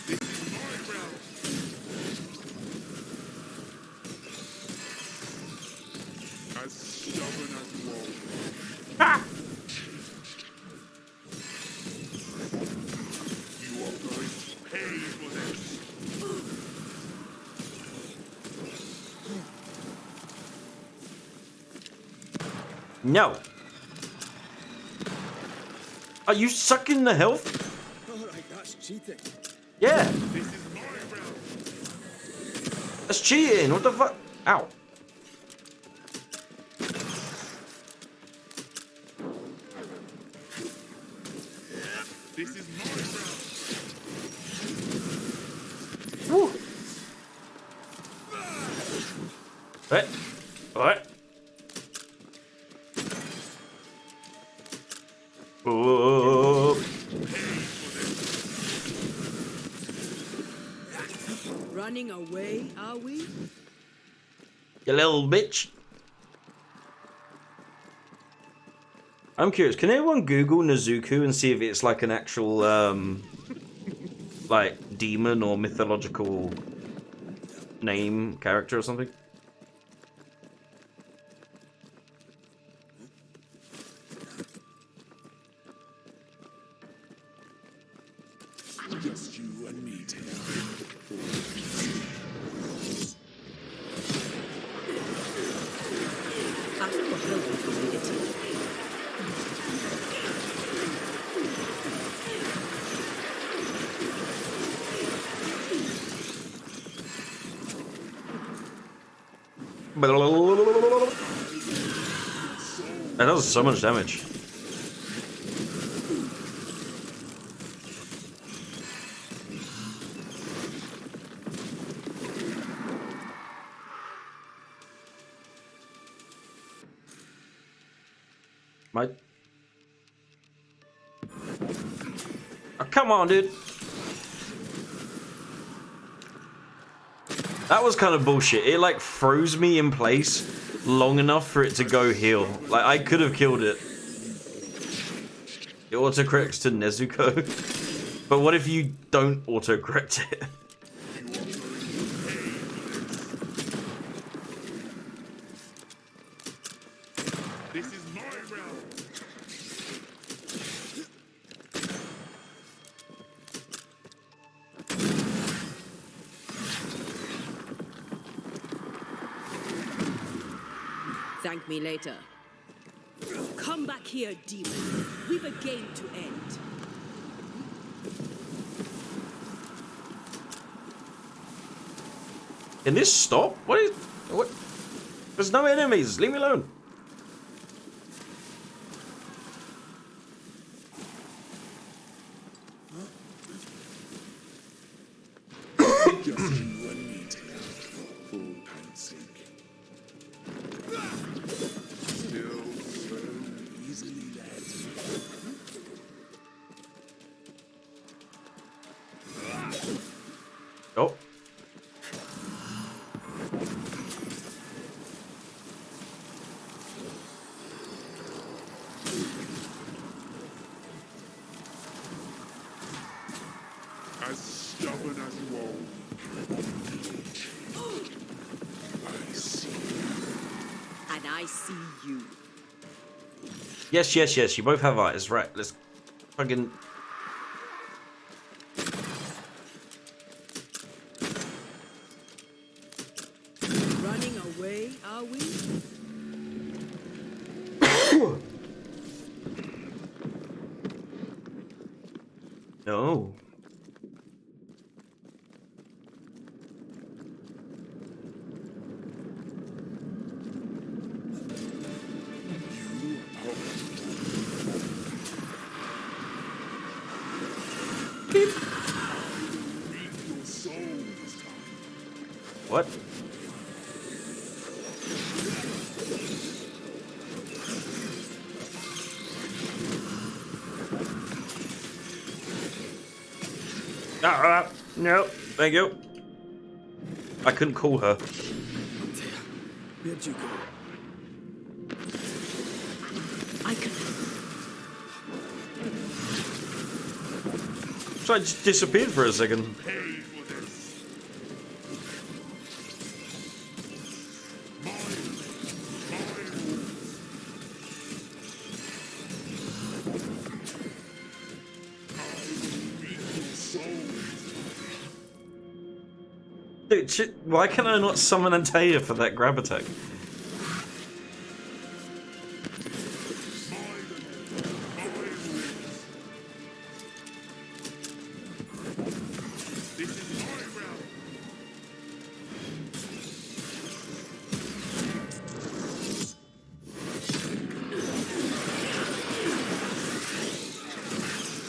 This is my realm. As stubborn as woe. Ah! You are going to pay for this. No. Are you sucking the health? Alright, that's cheating. Yeah. This is my realm. That's cheating. What the fuck? Ow. This is my realm. Woo. What? What? Oh. Running away, are we? You little bitch. I'm curious, can anyone Google Nezuko and see if it's like an actual, like, demon or mythological name, character or something? Just you and me, Taylor. Ask for help if you need it. That does so much damage. My... Oh, come on, dude. That was kind of bullshit. It like froze me in place long enough for it to go heal. Like I could have killed it. It autocorrects to Nezuko. But what if you don't autocorrect it? This is my realm. Thank me later. Come back here, demon. We've a game to end. Can this stop? What is... What? There's no enemies. Leave me alone. Just you and me, Taylor. For time's sake. Still so easily led. Oh. As stubborn as woe. I see. And I see you. Yes, yes, yes. You both have eyes. Right. Let's fucking... Running away, are we? No. What? No, thank you. I couldn't call her. Where'd you go? I can. So I just disappeared for a second. Dude, why can I not summon Antea for that grab attack?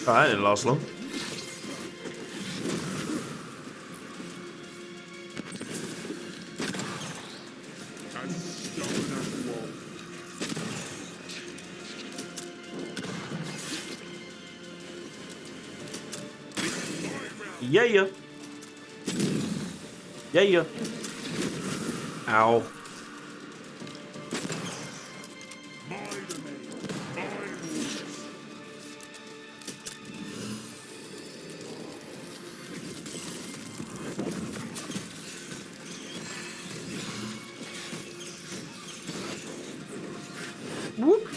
Oh, that didn't last long. Yeah, yeah. Yeah, yeah. Ow. Whoop.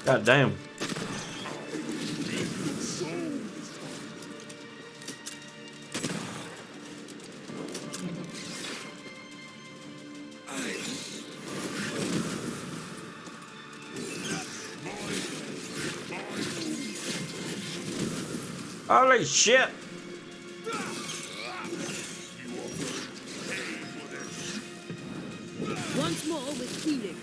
God damn. Holy shit! Once more with healing.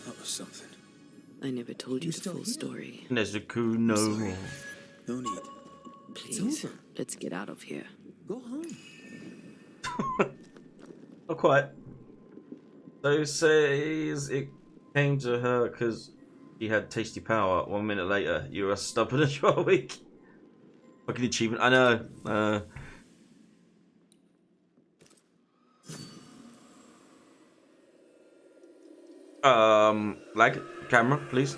That was something. I never told you the still full here? story. Nezuko, no. Sorry. No need. Please, let's get out of here. Go home. Not quite. So it says it came to her because she had tasty power. 1 minute later, you were stubborn as you are weak. Fucking achievement. I know. Lag camera, please.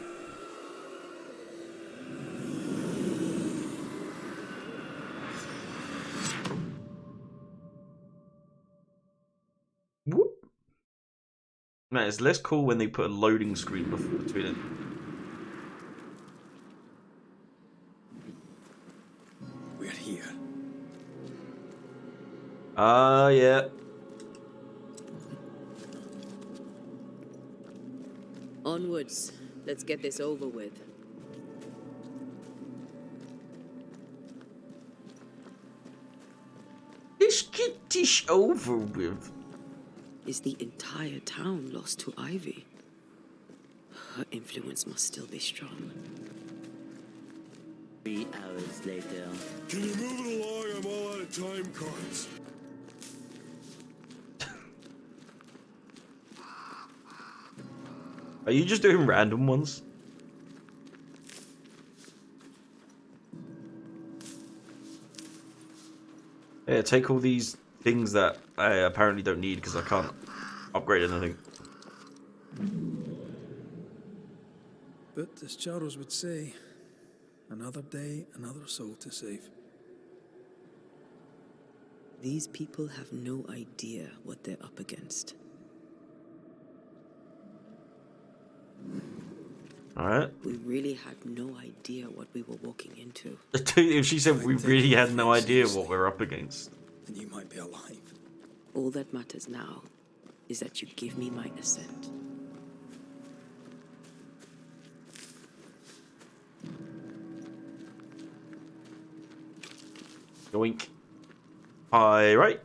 Whoop. Man, it's less cool when they put a loading screen between it. We're here. Yeah. Onwards. Let's get this over with. Let's get this over with. Is the entire town lost to Ivy? Her influence must still be strong. 3 hours later. Can you move it along? I'm all out of time cards. Are you just doing random ones? Yeah, take all these things that I apparently don't need because I can't upgrade anything. But as Charles would say, another day, another soul to save. These people have no idea what they're up against. Alright. We really had no idea what we were walking into. If she said we really had no idea what we're up against. Then you might be alive. All that matters now is that you give me my assent. Yoink. Hi, right.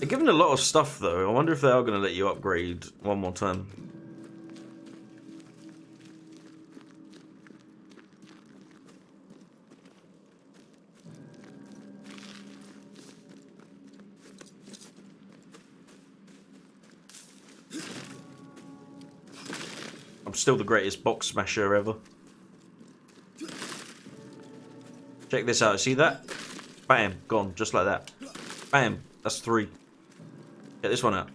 giving a lot of stuff though. I wonder if they are going to let you upgrade one more time. I'm still the greatest box smasher ever. Check this out. See that? Bam. Gone. Just like that. Bam. That's 3. Get this one out.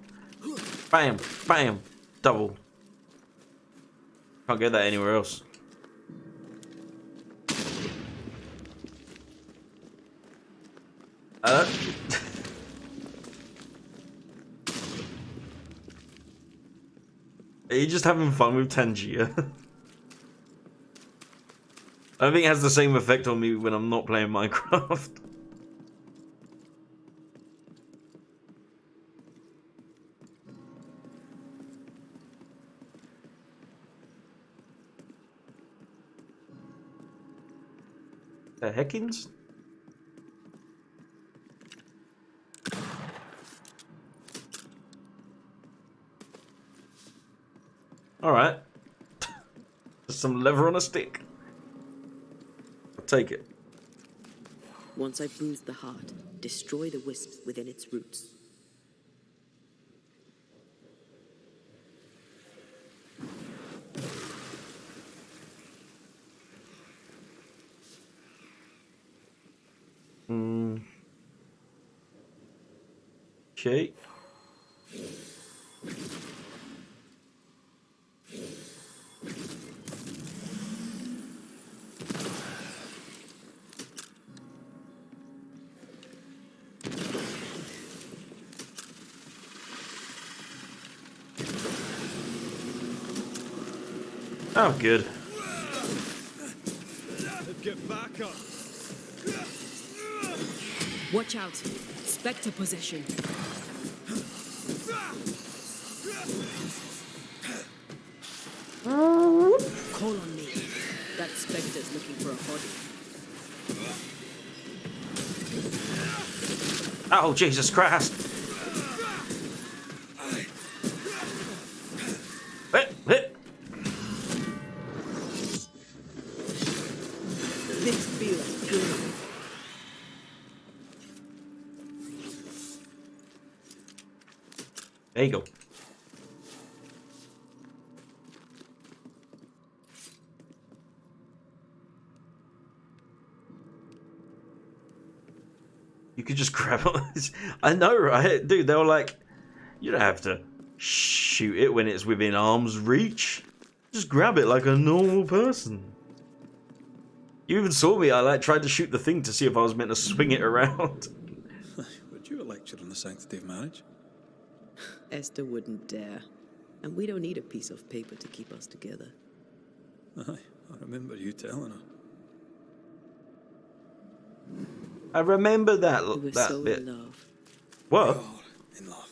Bam. Bam. Double. Can't get that anywhere else. Are you just having fun with Tangier? I think it has the same effect on me when I'm not playing Minecraft. The heckins? Alright. Just some leather on a stick. I'll take it. Once I've bruised the heart, destroy the wisps within its roots. Okay. Oh, good. Get back up. Watch out! Spectre possession. Call on me. That spectre's looking for a body. Oh, Jesus Christ. This feels good. There you go. You could just grab it. I know, right? Dude, they were like, you don't have to shoot it when it's within arm's reach. Just grab it like a normal person. You even saw me. I like tried to shoot the thing to see if I was meant to swing it around. Would you a lecture on the sanctity of marriage? Esther wouldn't dare. And we don't need a piece of paper to keep us together. Aye, I remember you telling her. I remember that We were that so bit. in love, What? Oh, in love.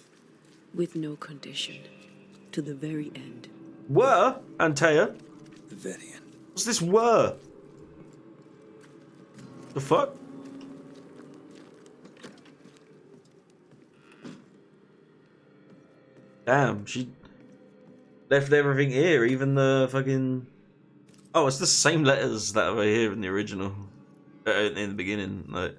with no condition, to the very end. Were? Antea? The very end. What's this were? The fuck? Damn, she left everything here, even the fucking... Oh, it's the same letters that were here in the original. In the beginning, like...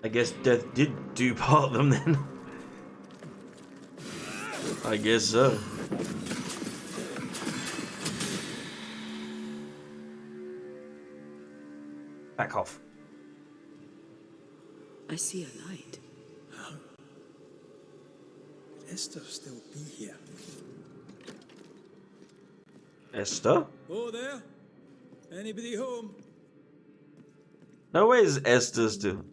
I guess death did do part of them then. I guess so. Back off. I see a light. Could Esther still be here? Esther? Oh, there? Anybody home? No way is Esther still.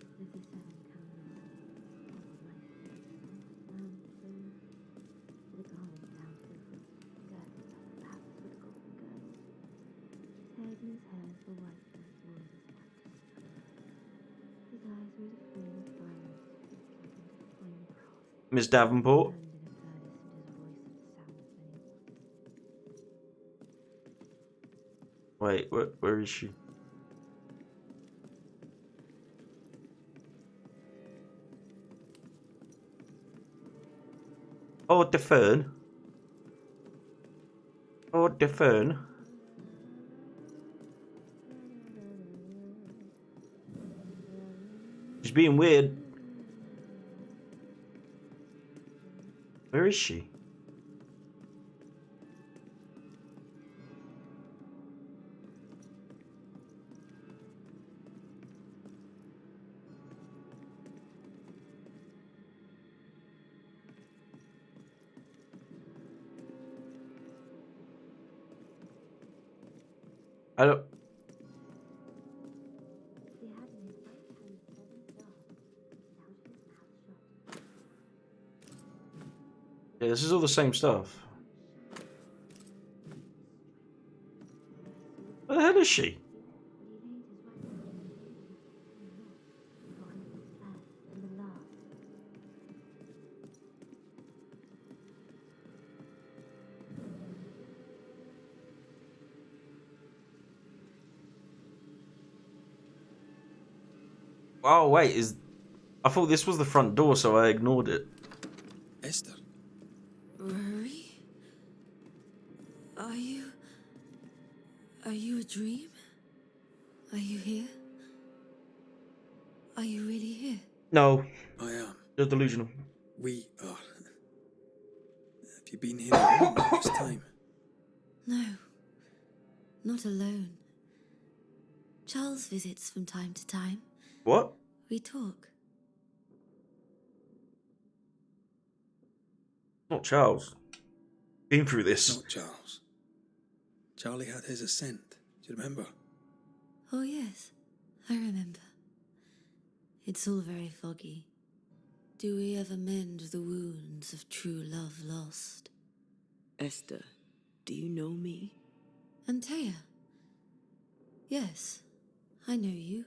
Miss Davenport. Wait, where is she? Oh, the fern. Oh, the fern. She's being weird. Where is she? I don't. Yeah, this is all the same stuff. Where the hell is she? Oh wait, I thought this was the front door, so I ignored it. Esther, Rory? Are you a dream? Are you here? Are you really here? No, I am. you're delusional. We are. Have you been here alone all this time? No, not alone. Charles visits from time to time. What? We talk. Not Charles. Been through this. Not Charles. Charlie had his ascent. Do you remember? Oh yes, I remember. It's all very foggy. Do we ever mend the wounds of true love lost? Esther, do you know me? Antea. Yes, I know you.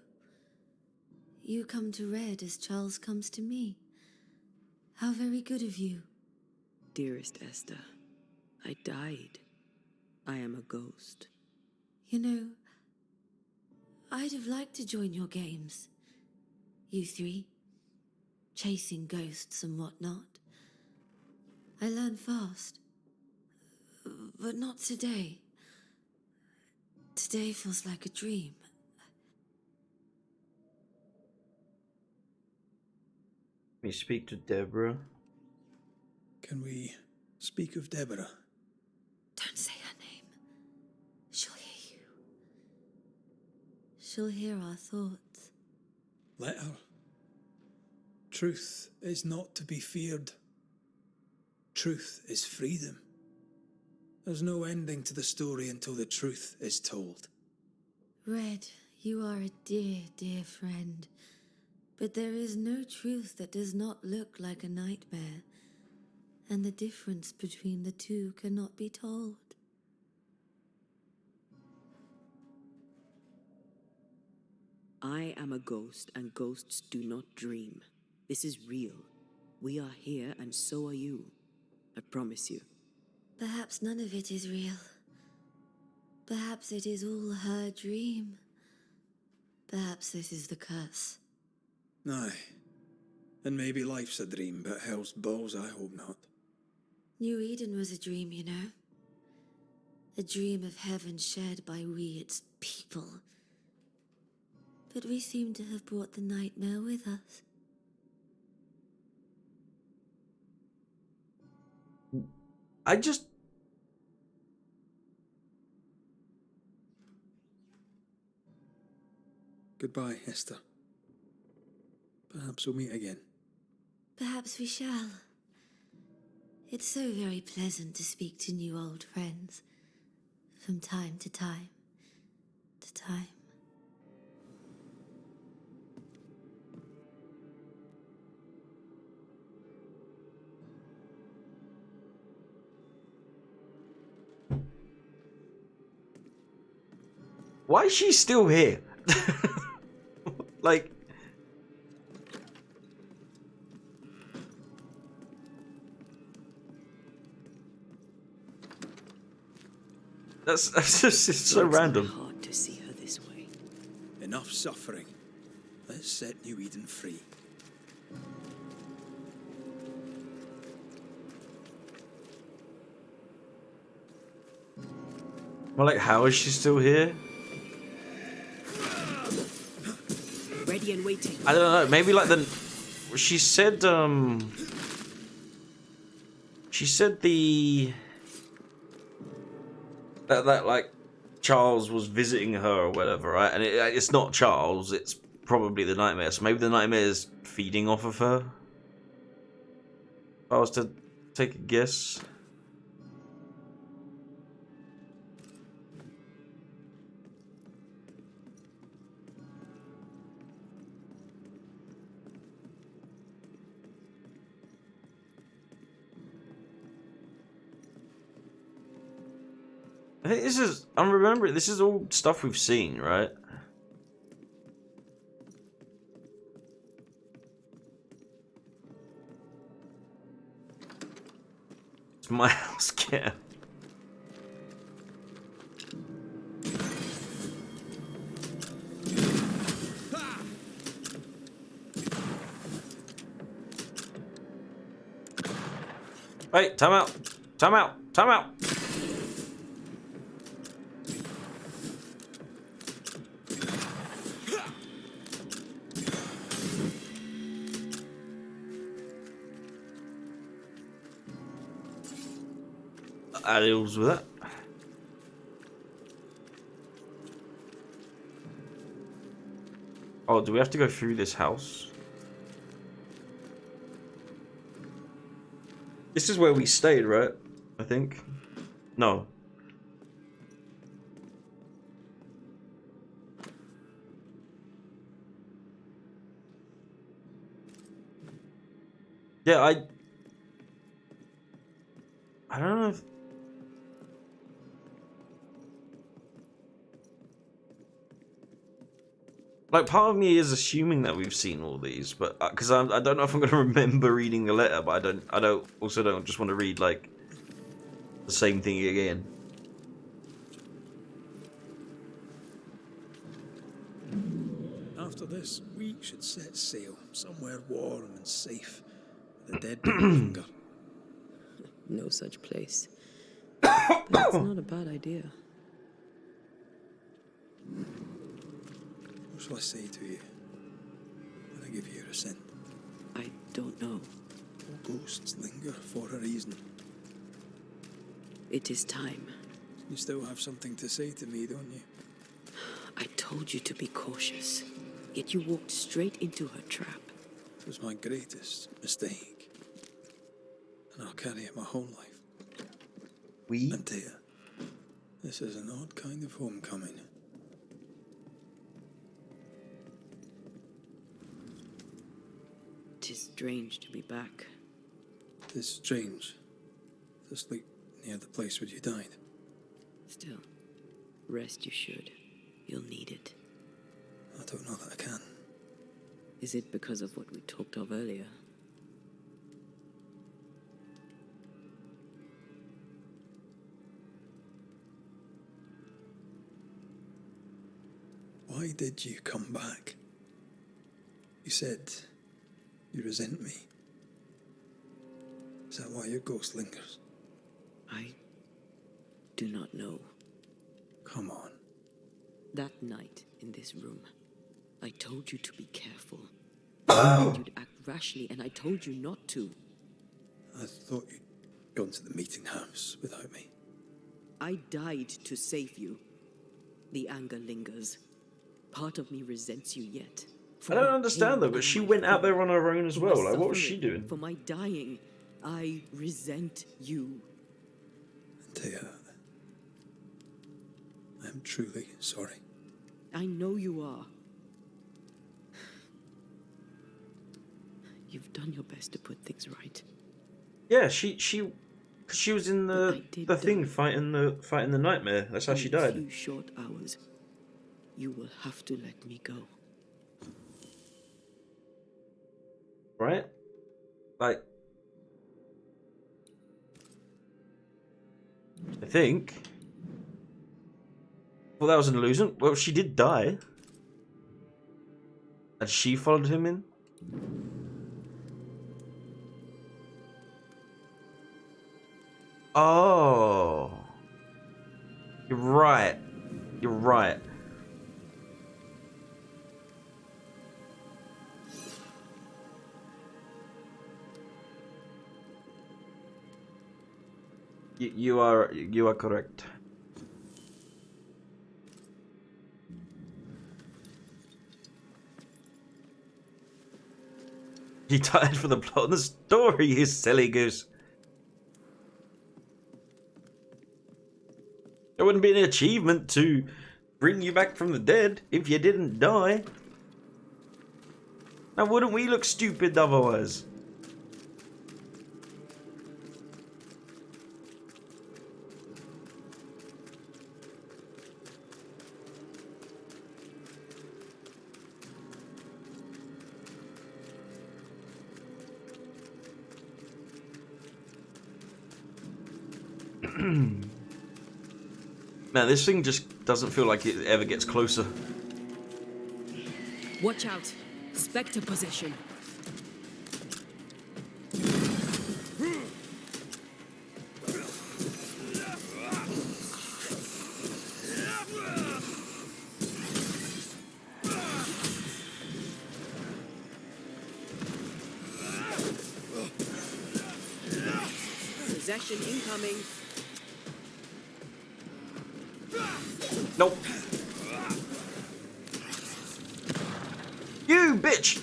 You come to Red as Charles comes to me. How very good of you. Dearest Esther, I died. I am a ghost. You know, I'd have liked to join your games. You three, chasing ghosts and whatnot. I learn fast. But not today. Today feels like a dream. Can you speak to Deborah? Can we speak of Deborah? Don't say her name. She'll hear you. She'll hear our thoughts. Let her. Truth is not to be feared. Truth is freedom. There's no ending to the story until the truth is told. Red, you are a dear, dear friend. But there is no truth that does not look like a nightmare. And the difference between the two cannot be told. I am a ghost, and ghosts do not dream. This is real. We are here, and so are you. I promise you. Perhaps none of it is real. Perhaps it is all her dream. Perhaps this is the curse. Aye. And maybe life's a dream, but hell's balls, I hope not. New Eden was a dream, you know. A dream of heaven shared by we, its people. But we seem to have brought the nightmare with us. I just... Goodbye, Esther. Perhaps we'll meet again. Perhaps we shall. It's so very pleasant to speak to new old friends. From time to time. To time. Why is she still here? Like... That's just it's so Breaks my random. heart to see her this way. Enough suffering. Let's set New Eden free. Well, like, how is she still here? Ready and waiting. I don't know. Maybe like she said the that like Charles was visiting her or whatever, right? And it's not Charles. It's probably the Nightmare. So maybe the Nightmare is feeding off of her. If I was to take a guess. I think this is, I'm remembering, this is all stuff we've seen, right? It's my house, yeah. Hey, time out! Time out! Time out! Deals with that. Oh, do we have to go through this house? This is where we stayed, right? I think. No. Yeah, I don't know if... Like, part of me is assuming that we've seen all these, but because I don't know if I'm going to remember reading the letter, but I don't just want to read like the same thing again. After this, we should set sail somewhere warm and safe. The dead don't linger. No such place. But it's not a bad idea. What shall I say to you when I give you your assent? I don't know. All ghosts linger for a reason. It is time. You still have something to say to me, don't you? I told you to be cautious, yet you walked straight into her trap. It was my greatest mistake. And I'll carry it my whole life. Antea, this is an odd kind of homecoming. Tis strange to be back. It's strange to sleep near the place where you died. Still, rest you should. You'll need it. I don't know that I can. Is it because of what we talked of earlier? Why did you come back? You said you resent me. Is that why your ghost lingers? I do not know. Come on. That night in this room, I told you to be careful. I told you to act rashly, and I told you not to. I thought you'd gone to the meeting house without me. I died to save you. The anger lingers. Part of me resents you yet. I don't understand though, but she went out there on her own as well. Like, what was she doing? For my dying, I resent you. Antea, I am truly sorry. I know you are. You've done your best to put things right. Yeah, she was in the thing fighting the Nightmare. That's how she died. In a few short hours, you will have to let me go. Right? Like, I think Well, that was an illusion. Well, she did die. And she followed him in? Oh. You're right. You're right. You are correct. He died for the plot of the story, you silly goose. It wouldn't be an achievement to bring you back from the dead if you didn't die. Now wouldn't we look stupid otherwise? Man, this thing just doesn't feel like it ever gets closer. Watch out. Spectre possession. Possession incoming. Nope. You bitch!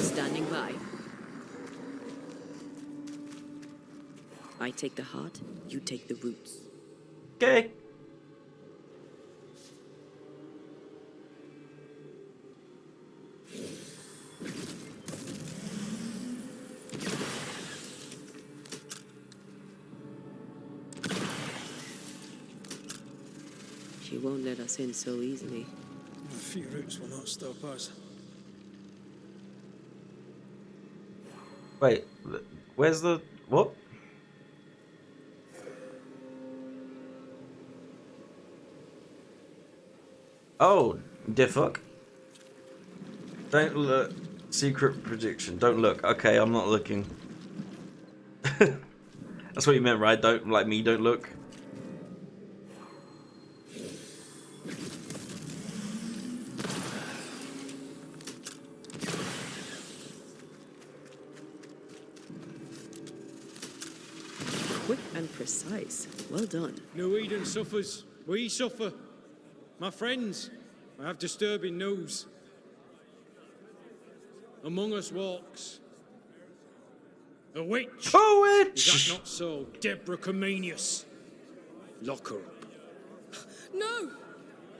Standing by. I take the heart, you take the roots. Okay. She won't let us in so easily. A few roots will not stop us. Wait, where's the... what? Oh, the fuck. Don't look. Secret prediction. Don't look. Okay, I'm not looking. That's what you meant, right? Don't, like me, don't look. Quick and precise. Well done. No Eden suffers. We suffer. My friends, I have disturbing news. Among us walks a witch. Oh, Is witch! that not so, Deborah Comenius? Lock her up. No!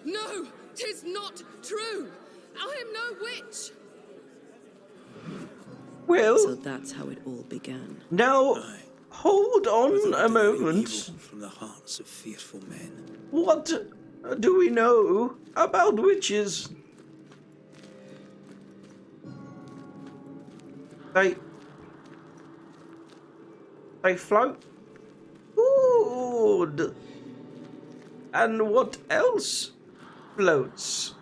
No! 'Tis not true! I am no witch! Well, So that's how it all began. now, hold on Without a delivering moment. evil from the hearts of fearful men. What do we know about witches? They float. Good. And what else floats?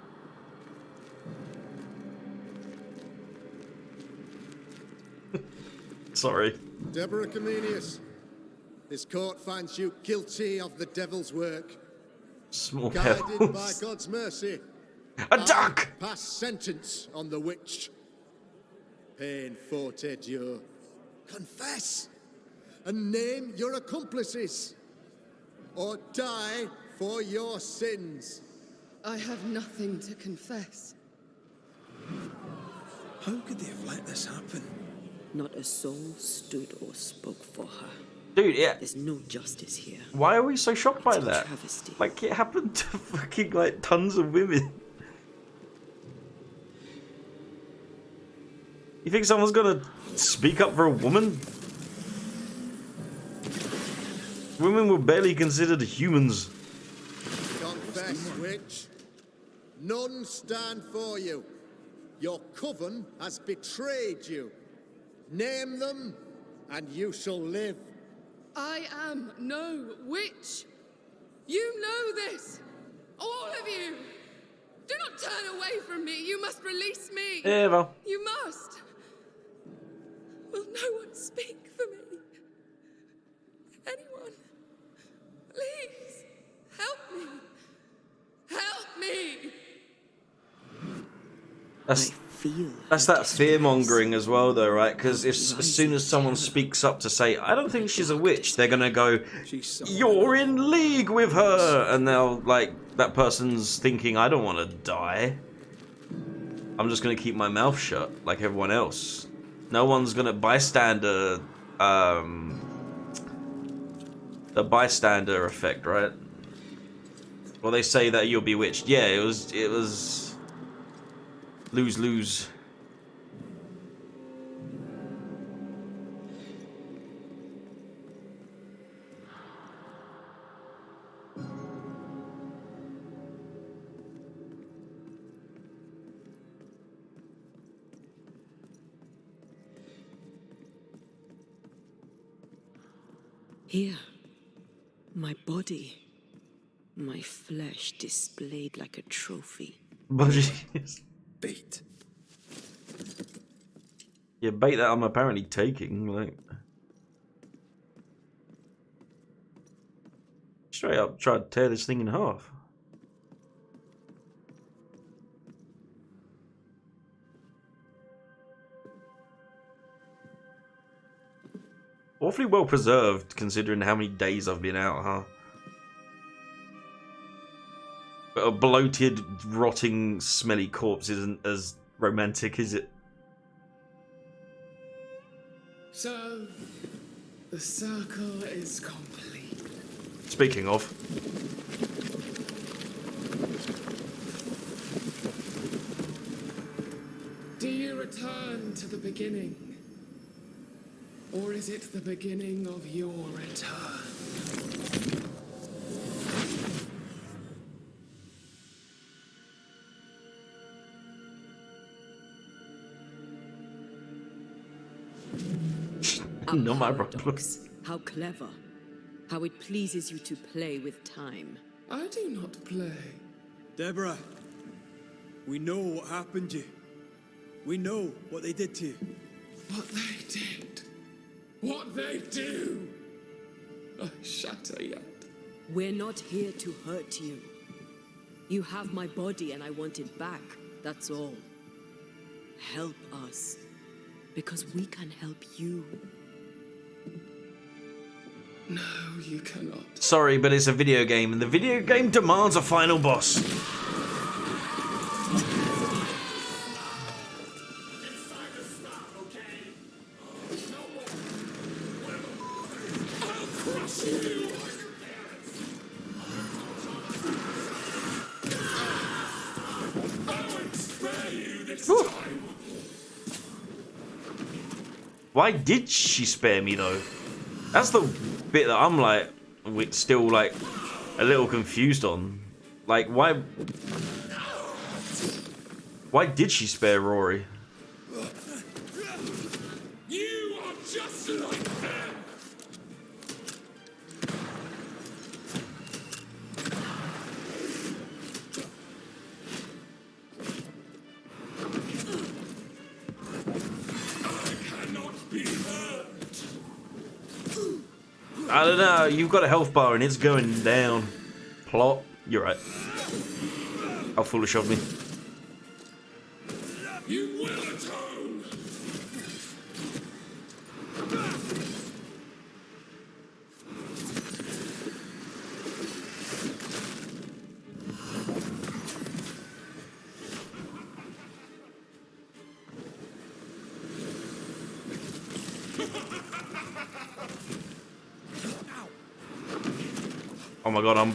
Sorry. Deborah Comenius, this court finds you guilty of the devil's work. Small Guided by pebbles. God's mercy, A duck! I pass sentence on the witch. Pain forte Dieu. Confess and name your accomplices, or die for your sins. I have nothing to confess. How could they have let this happen? Not a soul stood or spoke for her. Dude, yeah. There's no justice here. Why are we so shocked by It's a that? travesty. Like, it happened to fucking, like, tons of women. You think someone's gonna speak up for a woman? Women were barely considered humans. Confess, witch. None stand for you. Your coven has betrayed you. Name them, and you shall live. I am no witch. You know this. All of you. Do not turn away from me. You must release me. Eva. You must. Will no one speak for me? Anyone? Please. Help me. Help me. That's that fear mongering as well, though, right? Because as soon as someone speaks up to say, I don't think she's a witch, they're gonna go, you're in league with her, and they'll like that person's thinking, I don't want to die. I'm just gonna keep my mouth shut like everyone else. No one's gonna bystander. The bystander effect, right? Well, they say that you're bewitched. Yeah, it was lose-lose. Here, my body, my flesh displayed like a trophy. Bait. Yeah, bait that I'm apparently taking, like. Straight up try to tear this thing in half. Awfully well preserved considering how many days I've been out, huh? But a bloated, rotting, smelly corpse isn't as romantic, is it? So, the circle is complete. Speaking of. Do you return to the beginning? Or is it the beginning of your return? Not my problem. How clever. How it pleases you to play with time. I do not play. Deborah, we know what happened to you. We know what they did to you. What they did. What they do. I shatter yet. We're not here to hurt you. You have my body and I want it back. That's all. Help us. Because we can help you. No, you cannot. Sorry, but it's a video game, and the video game demands a final boss. Why did she spare me though? That's the bit that I'm like, still like a little confused on. Like, why did she spare Rory? You are just like them. I don't know, you've got a health bar and it's going down. Plot, you're right. How foolish of me. You will atone. Oh my god, I'm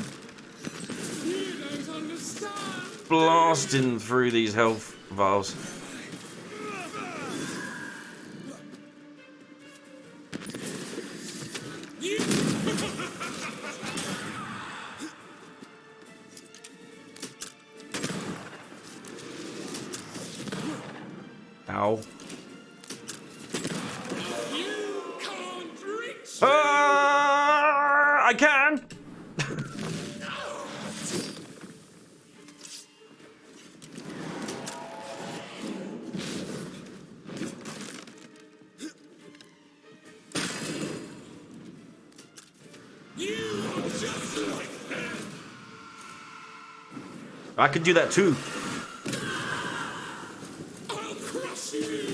blasting through these health vials. Ow. You can't reach. I can. You are just like them. I could do that too. I'll crush you.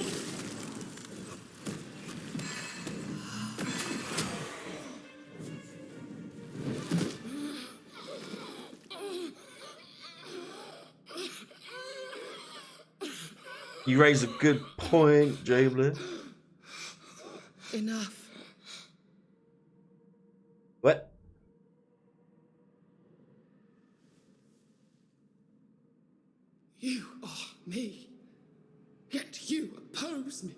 You raise a good point, Jablin. Enough. What? You are me, yet you oppose me.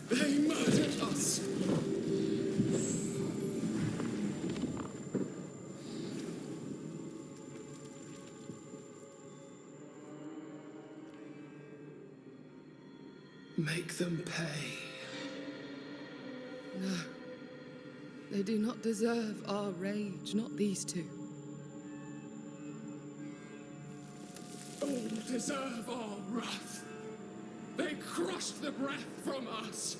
They murdered us. Make them pay. No. They do not deserve our rage, not these two. All deserve our wrath. They crushed the breath from us.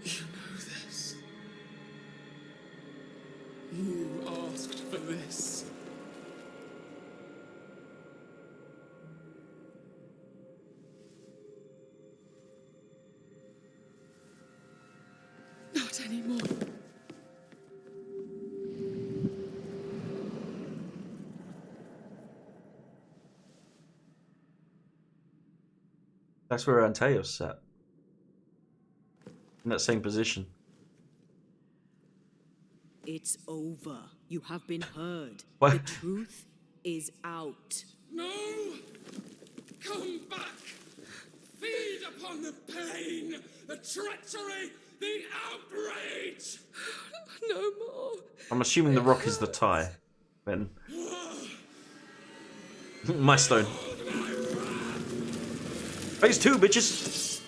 You know this. You asked for this. Not anymore. That's where Anteos sat. In that same position. It's over. You have been heard. What? The truth is out. No! Come back! Feed upon the pain, the treachery, the outrage! No more. I'm assuming the rock is the tie. Then. My stone. Phase 2, bitches!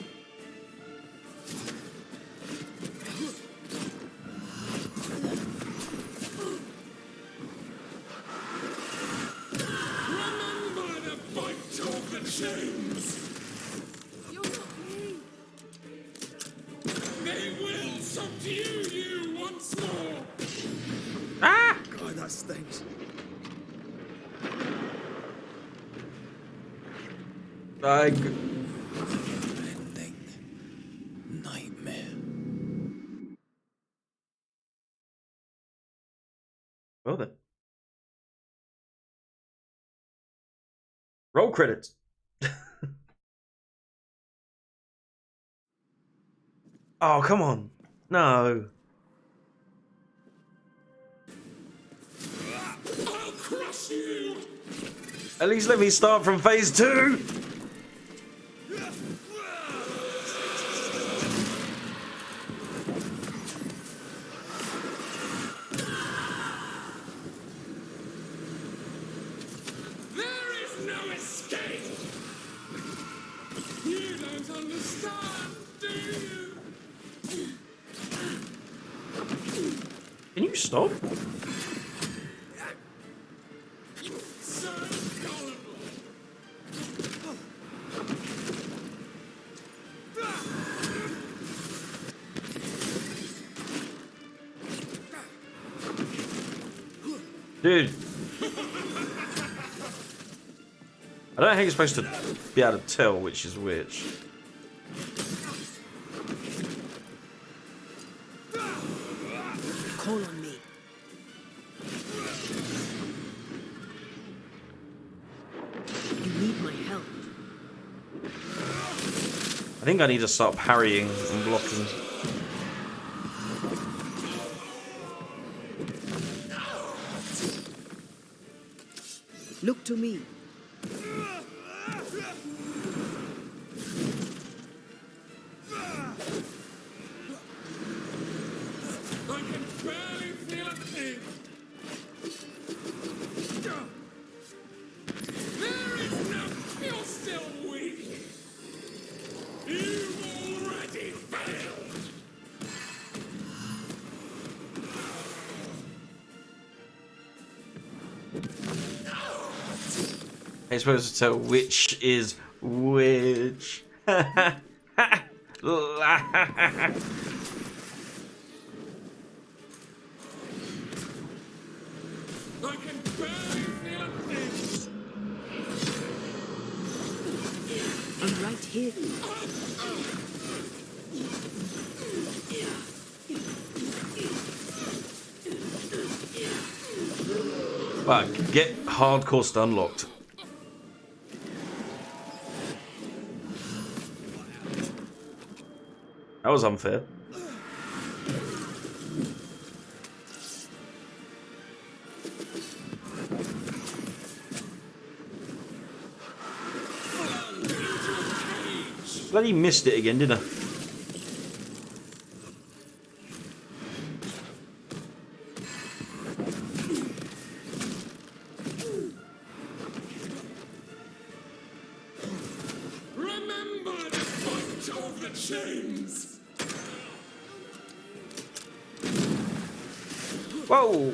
Remember the fight of the chains. You're not me. They will subdue you once more. Ah! God, that stinks. Ending nightmare. Well then. Roll credits. Oh, come on. No. I'll crush you. At least let me start from phase 2. There is no escape. You don't understand, do you? Can you stop? So gullible. Dude. I don't think you're supposed to be able to tell which is which. Call on me. You need my help. I think I need to start parrying and blocking. Look to me. I can barely feel a thing. I'm supposed to tell which is which. I can barely feel things. I'm right here. Fuck, get hardcore stun locked. That was unfair. Bloody missed it again, didn't I? Remember the fight of the chains. Whoa!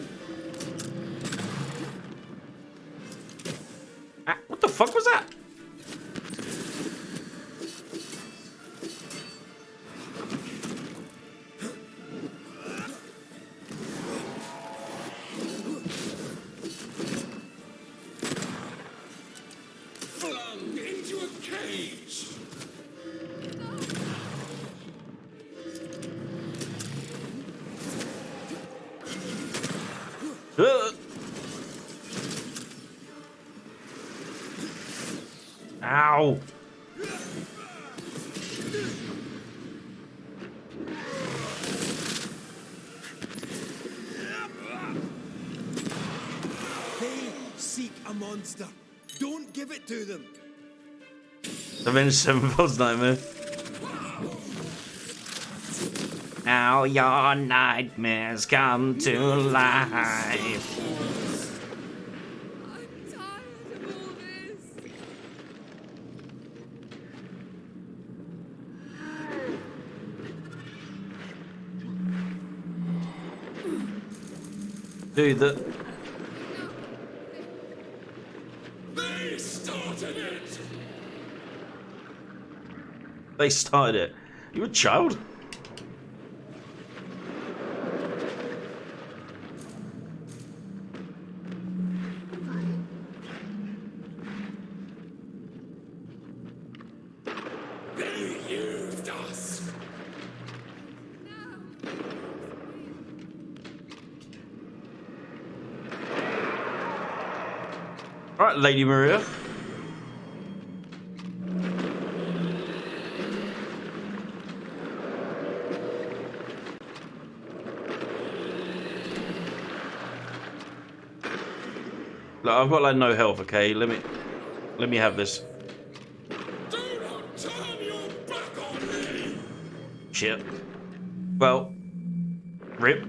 Ah, what the fuck was that? Flung into a cage. Ow! They seek a monster. Don't give it to them. Banish Sevenfold's Nightmare. Now your nightmares come to life. I'm tired of all this. Dude, that. They started it. They started it. You a child? They used us. Alright, Lady Maria. Look, I've got like no health, okay? Let me have this. Do not turn your back on me. Shit. Well, rip.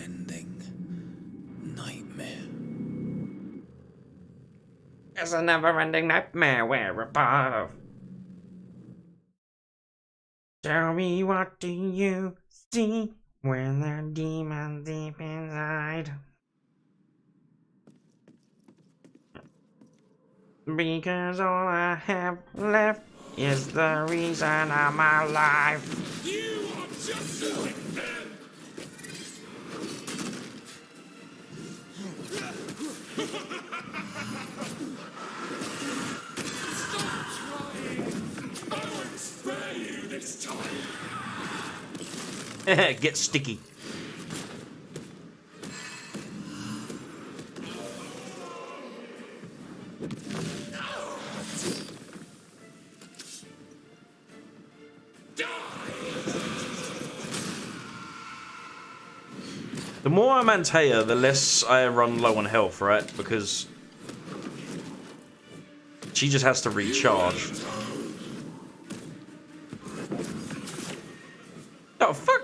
Ending nightmare. It's a never-ending nightmare we're above. Tell me, what do you see when the demon deep inside? Because all I have left is the reason I'm alive. You are just like them. Stop trying. I won't spare you this time. Get sticky. The more I'm Antea, the less I run low on health, right? Because she just has to recharge. Oh, fuck!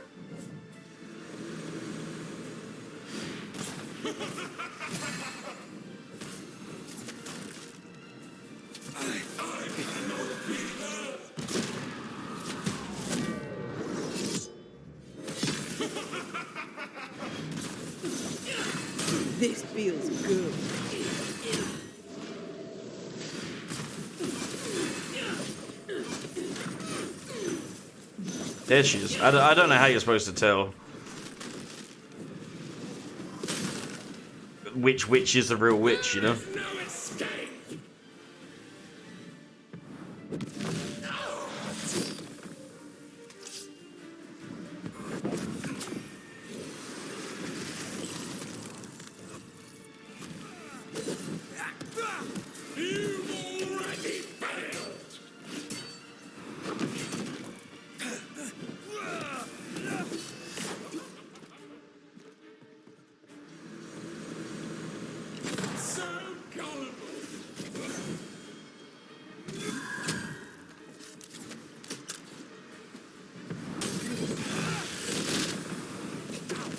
This feels good. There she is. I don't know how you're supposed to tell which witch is the real witch, you know? No escape. You've already failed. So gullible.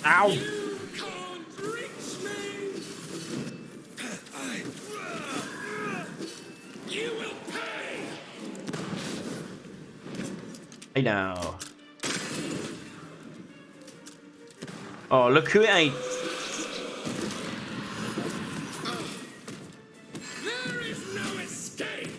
Ow! You can't reach me. You will pay. Hey now. Oh, look who it ain't. There is no escape.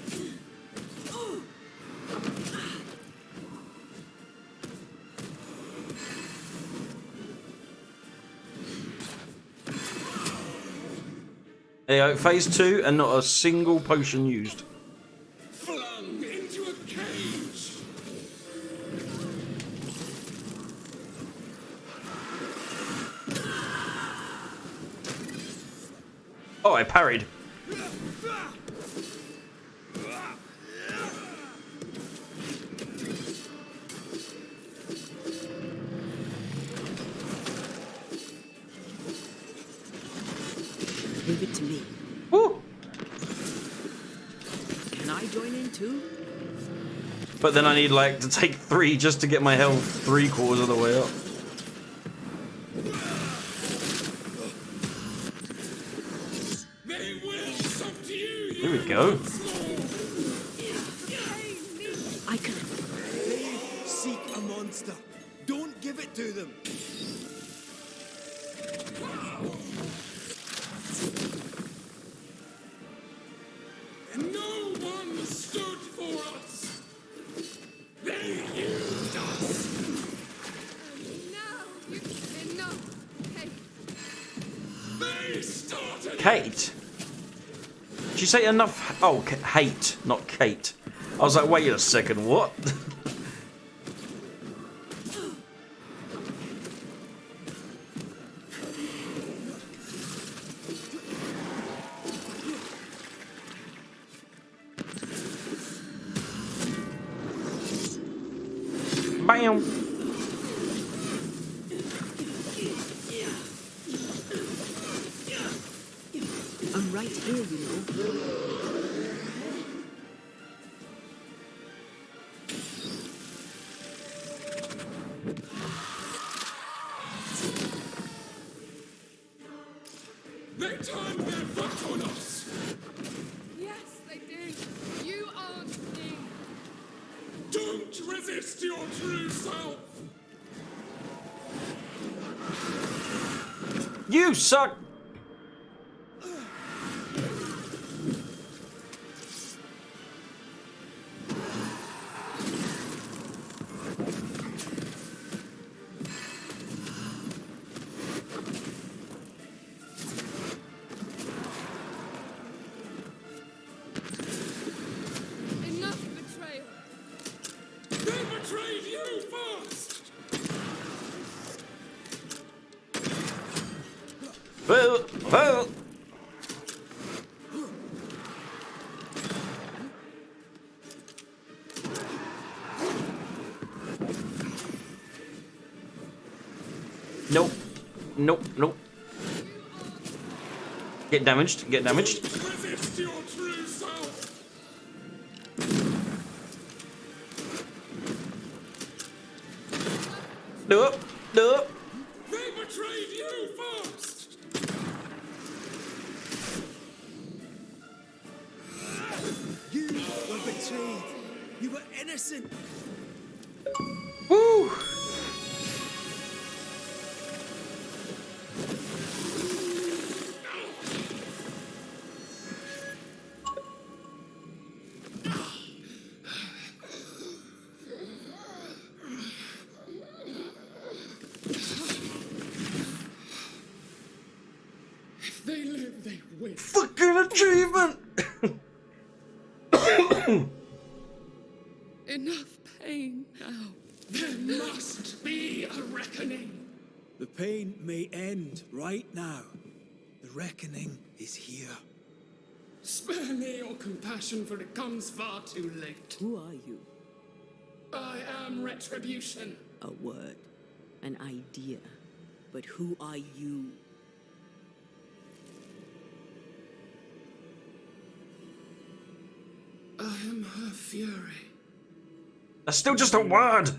There you go, phase 2 and not a single potion used. Flung into a cage. Oh, I parried. Leave it to me. Woo! Can I join in too? But then I need like to take 3 just to get my health 3/4 of the way up. They will subdue you. Here we go. I can. They seek a monster. Don't give it to them. No one stood for us. They used us. Now, enough. Hey, They started. Kate? Did you say enough? Oh, hate, not Kate. I was like, wait a second, what? Bam! I'm right here, you know. They turned their back on us. yes, they did. You aren't me. Don't resist your true self. You suck! Enough betrayal. They betrayed you first. Well. Nope. Nope, nope. Get damaged, get damaged. Resist your true self. Nope, nope. They betrayed you first. You were betrayed. You were innocent. Woo! There must be a reckoning. The pain may end right now. The reckoning is here. Spare me your compassion, for it comes far too late. Who are you? I am Retribution. A word, an idea. But who are you? I am her fury. That's still just a word!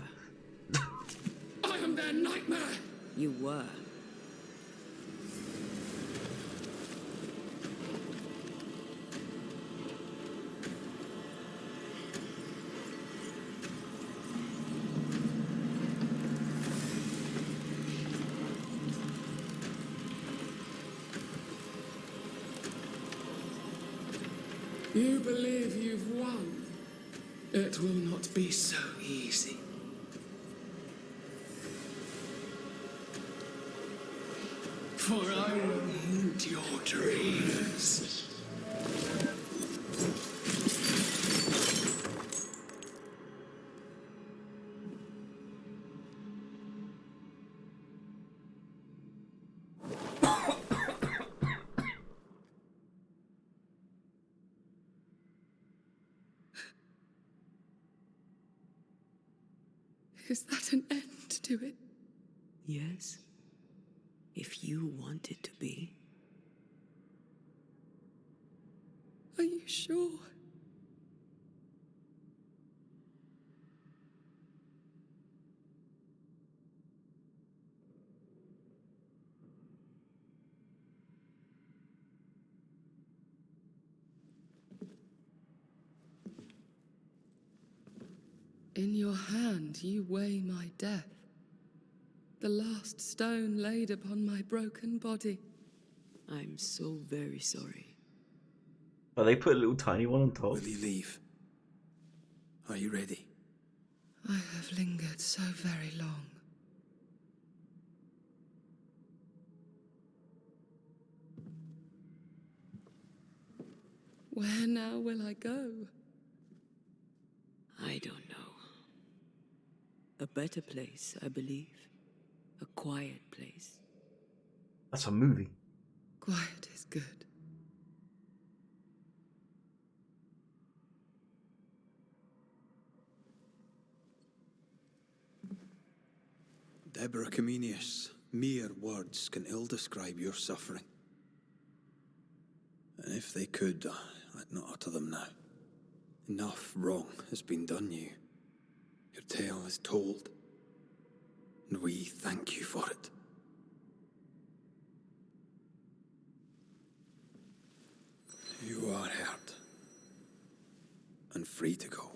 I am their nightmare. You were. You believe you've won? It will not be so easy. For I will end your dreams. Is that an end to it? Yes. If you want it to be. Are you sure? In your hand you weigh my death, the last stone laid upon my broken body. I'm so very sorry. Oh, they put a little tiny one on top. Will you leave? Are you ready? I have lingered so very long. Where now will I go? I don't know. A better place, I believe. A quiet place. That's a movie. Quiet is good. Deborah Comenius, mere words can ill describe your suffering. And if they could, I'd not utter them now. Enough wrong has been done you. Your tale is told, and we thank you for it. You are heard, and free to go.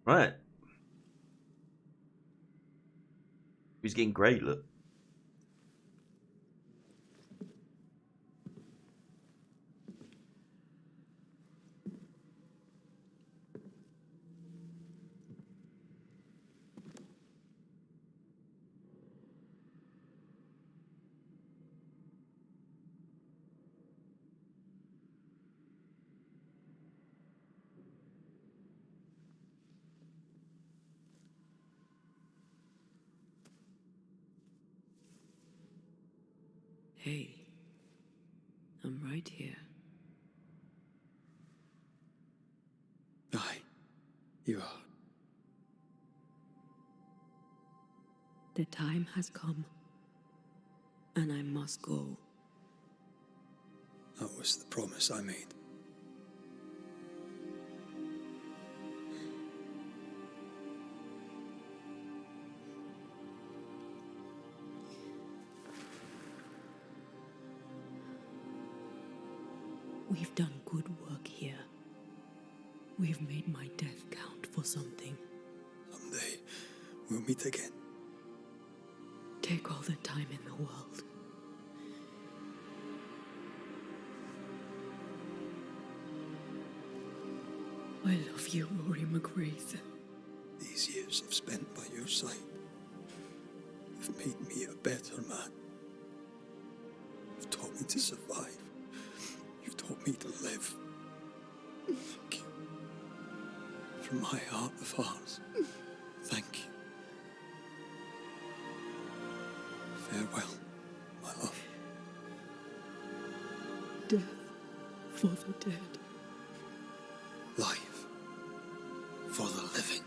Right. He's getting great, look. Hey, I'm right here. Aye, you are. The time has come, and I must go. That was the promise I made. We've done good work here. We've made my death count for something. Someday, we'll meet again. Take all the time in the world. I love you, Rory McGrath. These years I've spent by your side have made me a better man. You've taught me to survive. You've taught me to live. Thank you. From my heart of hearts, thank you. Farewell, my love. Death for the dead. Life for the living.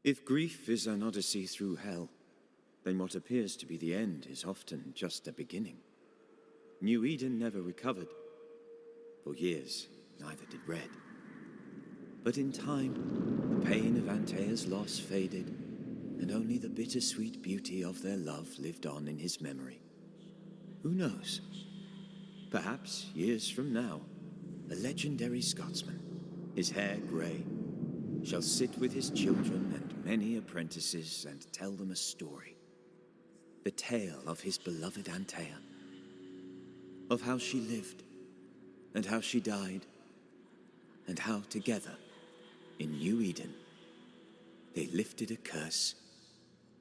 If grief is an odyssey through hell, then what appears to be the end is often just a beginning. New Eden never recovered. For years, neither did Red. But in time, the pain of Antea's loss faded, and only the bittersweet beauty of their love lived on in his memory. Who knows? Perhaps, years from now, a legendary Scotsman, his hair grey, shall sit with his children and many apprentices and tell them a story. The tale of his beloved Antea. Of how she lived, and how she died, and how together, in New Eden, they lifted a curse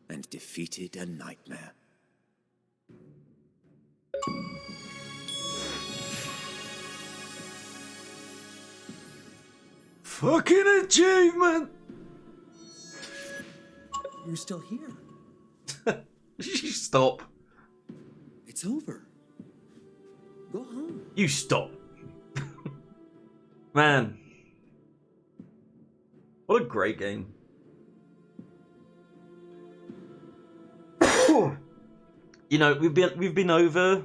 and defeated a nightmare. Fucking achievement! You're still here. Stop. It's over. Go home. You stop. Man. What a great game. You know, we've been over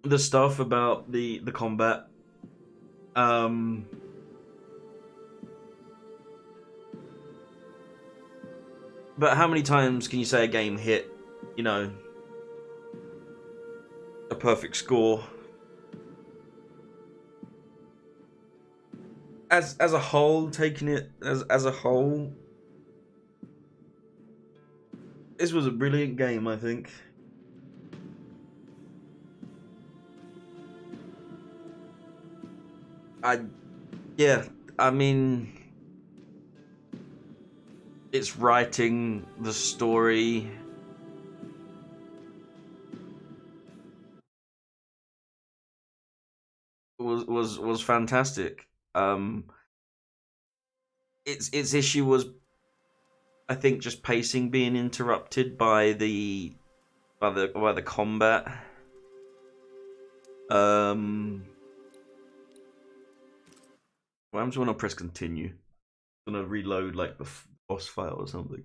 the stuff about the combat. But how many times can you say a game hit, you know, a perfect score? As a whole, taking it as a whole, this was a brilliant game, I think. I mean, it's writing, the story, was fantastic. Its issue was, I think, just pacing being interrupted by the combat. What happens when I press continue? I'm gonna reload like the boss fight or something.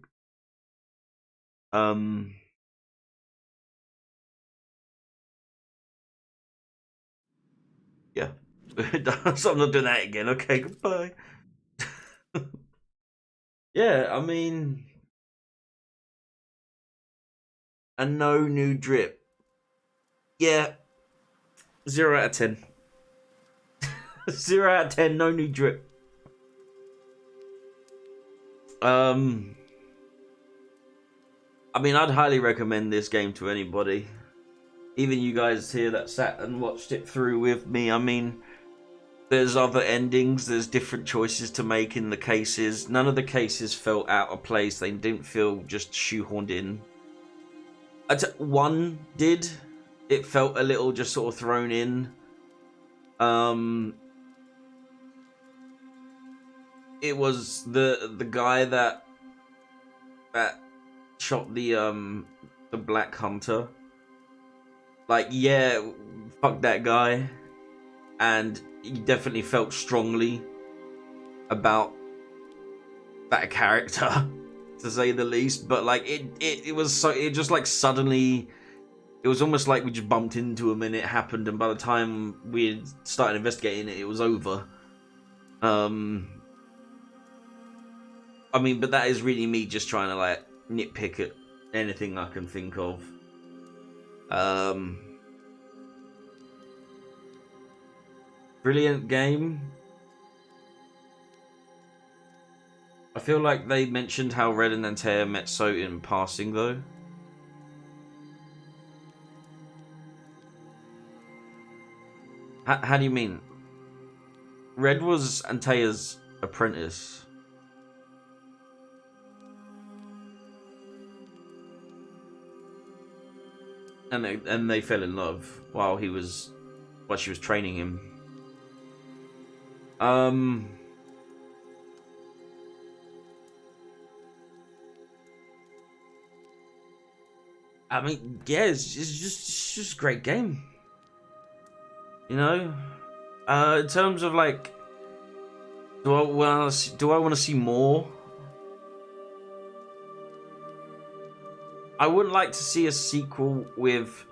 Yeah. So I'm not doing that again. Okay, goodbye. Yeah, I mean, a no new drip. Yeah, 0 out of 10. 0 out of 10. No new drip. I mean, I'd highly recommend this game to anybody. Even you guys here that sat and watched it through with me. I mean, there's other endings. There's different choices to make in the cases. None of the cases felt out of place. They didn't feel just shoehorned in. One did. It felt a little just sort of thrown in. It was the guy that shot the Black Hunter. Like, yeah, fuck that guy. And he definitely felt strongly about that character, to say the least. But like, it was so, it just like suddenly, it was almost like we just bumped into him and it happened, and by the time we had started investigating it, it was over. I mean, but that is really me just trying to like nitpick at anything I can think of. Brilliant game. I feel like they mentioned how Red and Antea met so in passing, though. How do you mean? Red was Antea's apprentice. And they fell in love while she was training him. I mean, yeah, it's just a great game. You know, in terms of like, do I want to see more? I wouldn't like to see a sequel with,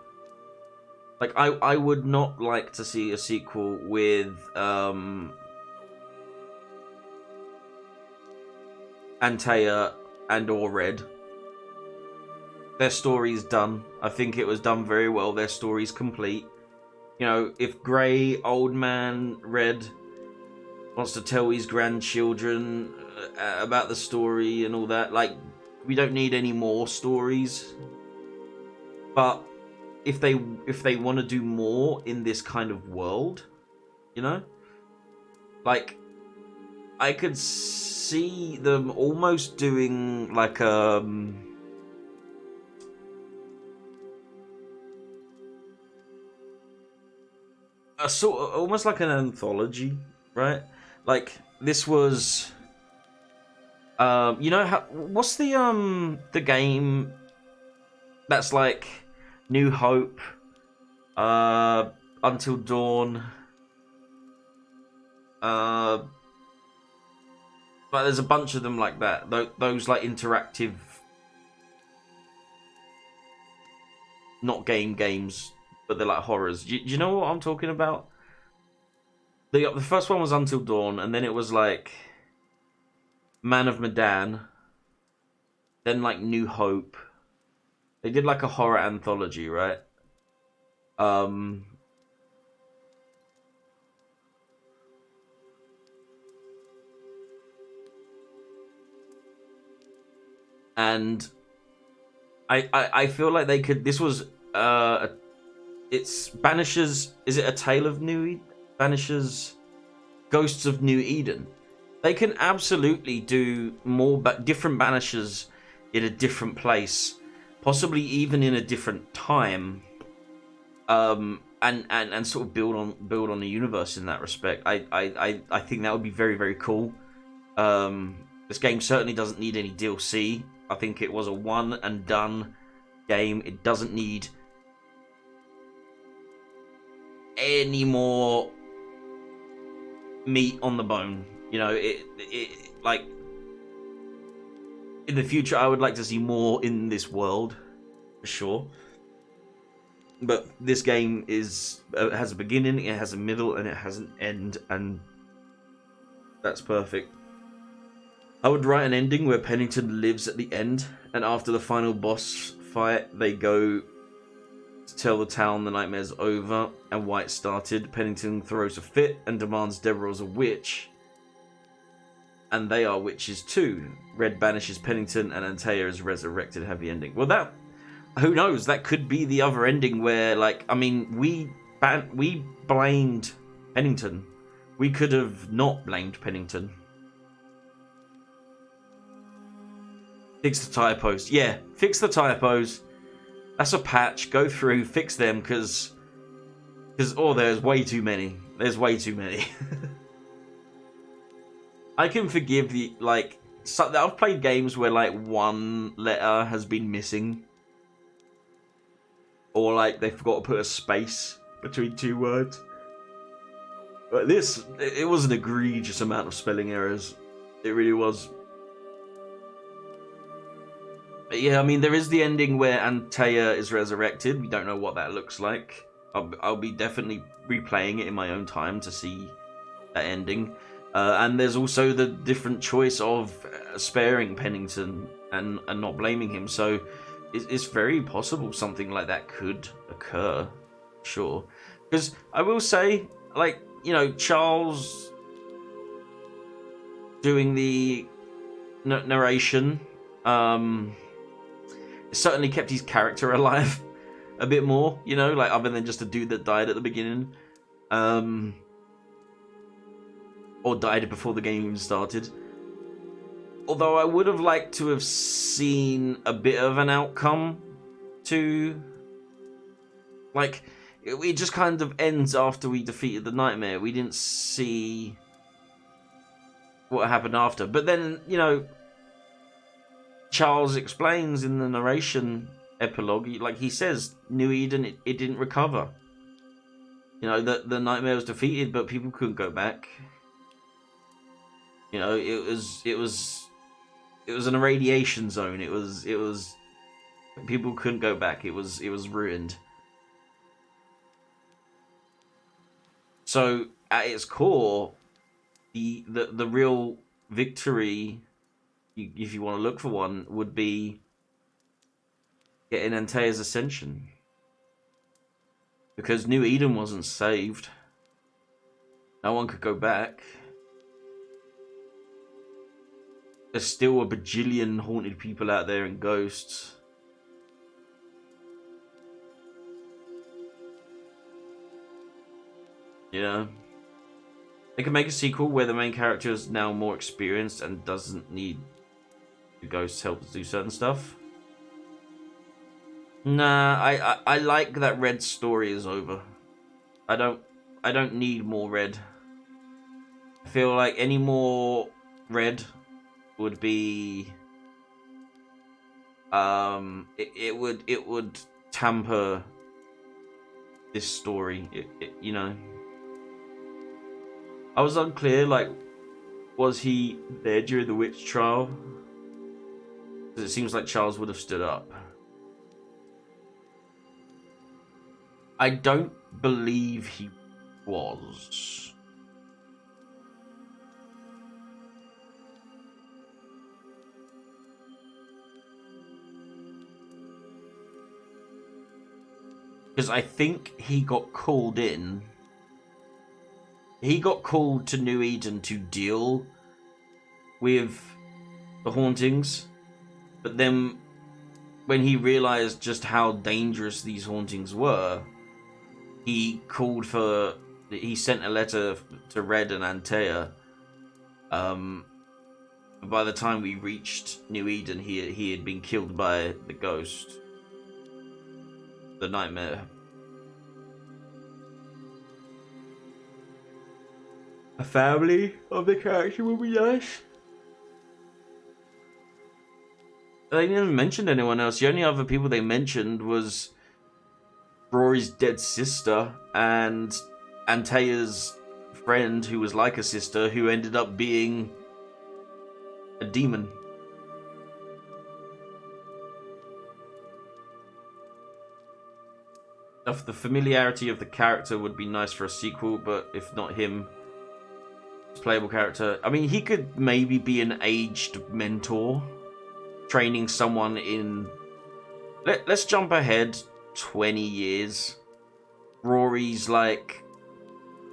like, I would not like to see a sequel with Antea and or Red. Their story's done. I think it was done very well. Their story's complete. You know, if Grey, Old Man, Red wants to tell his grandchildren about the story and all that, like, we don't need any more stories. But if they want to do more in this kind of world, you know, like, I could see them almost doing like a sort of almost like an anthology, right? Like, this was you know how, what's the game that's like New Hope, Until Dawn, but there's a bunch of them like that. Those like interactive, not games, but they're like horrors. Do you know what I'm talking about? The first one was Until Dawn, and then it was like Man of Medan, then like New Hope. They did like a horror anthology, right? And I feel like they could. This was it's Banishers. Is it A Tale of New Eden? Banishers, Ghosts of New Eden. They can absolutely do more, but different Banishers in a different place, possibly even in a different time, and sort of build on the universe in that respect. I think that would be very, very cool. This game certainly doesn't need any DLC. I think it was a one and done game. It doesn't need any more meat on the bone. You know, it like, in the future, I would like to see more in this world, for sure. But this game has a beginning, it has a middle, and it has an end, and that's perfect. I would write an ending where Pennington lives at the end, and after the final boss fight, they go to tell the town the nightmare's over and why it started. Pennington throws a fit and demands Devereaux's a witch, and they are witches too. Red banishes Pennington, and Antea is resurrected. Happy ending. Well, that, who knows? That could be the other ending where, like, I mean, we blamed Pennington. We could have not blamed Pennington. Fix the typos. Yeah, fix the typos. That's a patch. Go through, fix them, because oh, there's way too many. There's way too many. I can forgive the, like, I've played games where, like, one letter has been missing. Or, like, they forgot to put a space between two words. But this, it was an egregious amount of spelling errors. It really was. But yeah, I mean, there is the ending where Antea is resurrected. We don't know what that looks like. I'll be definitely replaying it in my own time to see that ending. And there's also the different choice of sparing Pennington and not blaming him. So it's very possible something like that could occur. Sure. Because I will say, like, you know, Charles doing the narration certainly kept his character alive a bit more, you know, like, other than just a dude that died at the beginning. Or died before the game even started. Although I would have liked to have seen a bit of an outcome to... Like, it just kind of ends after we defeated the Nightmare. We didn't see what happened after. But then, you know, Charles explains in the narration epilogue, like he says, New Eden, it didn't recover. You know, the Nightmare was defeated, but people couldn't go back. You know, it was an irradiation zone. It was people couldn't go back. It was ruined. So at its core, the real victory, if you want to look for one, would be getting Antea's ascension. Because New Eden wasn't saved. No one could go back. There's still a bajillion haunted people out there and ghosts. You know? They can make a sequel where the main character is now more experienced and doesn't need the ghosts' help to do certain stuff. Nah, I like that Red's story is over. I don't need more Red. I feel like any more Red would be it would tamper this story. You know, I was unclear, like, was he there during the witch trial? Because it seems like Charles would have stood up. I don't believe he was. Because I think he got called in. He got called to New Eden to deal with the hauntings. But then when he realized just how dangerous these hauntings were, he sent a letter to Red and Antea. By the time we reached New Eden, he had been killed by the ghost. The Nightmare. A family of the character would be nice. They didn't mention anyone else. The only other people they mentioned was Rory's dead sister and Antea's friend, who was like a sister, who ended up being a demon. of the familiarity of the character would be nice for a sequel, but if not him, playable character. I mean, he could maybe be an aged mentor, training someone in... Let's jump ahead 20 years. Rory's like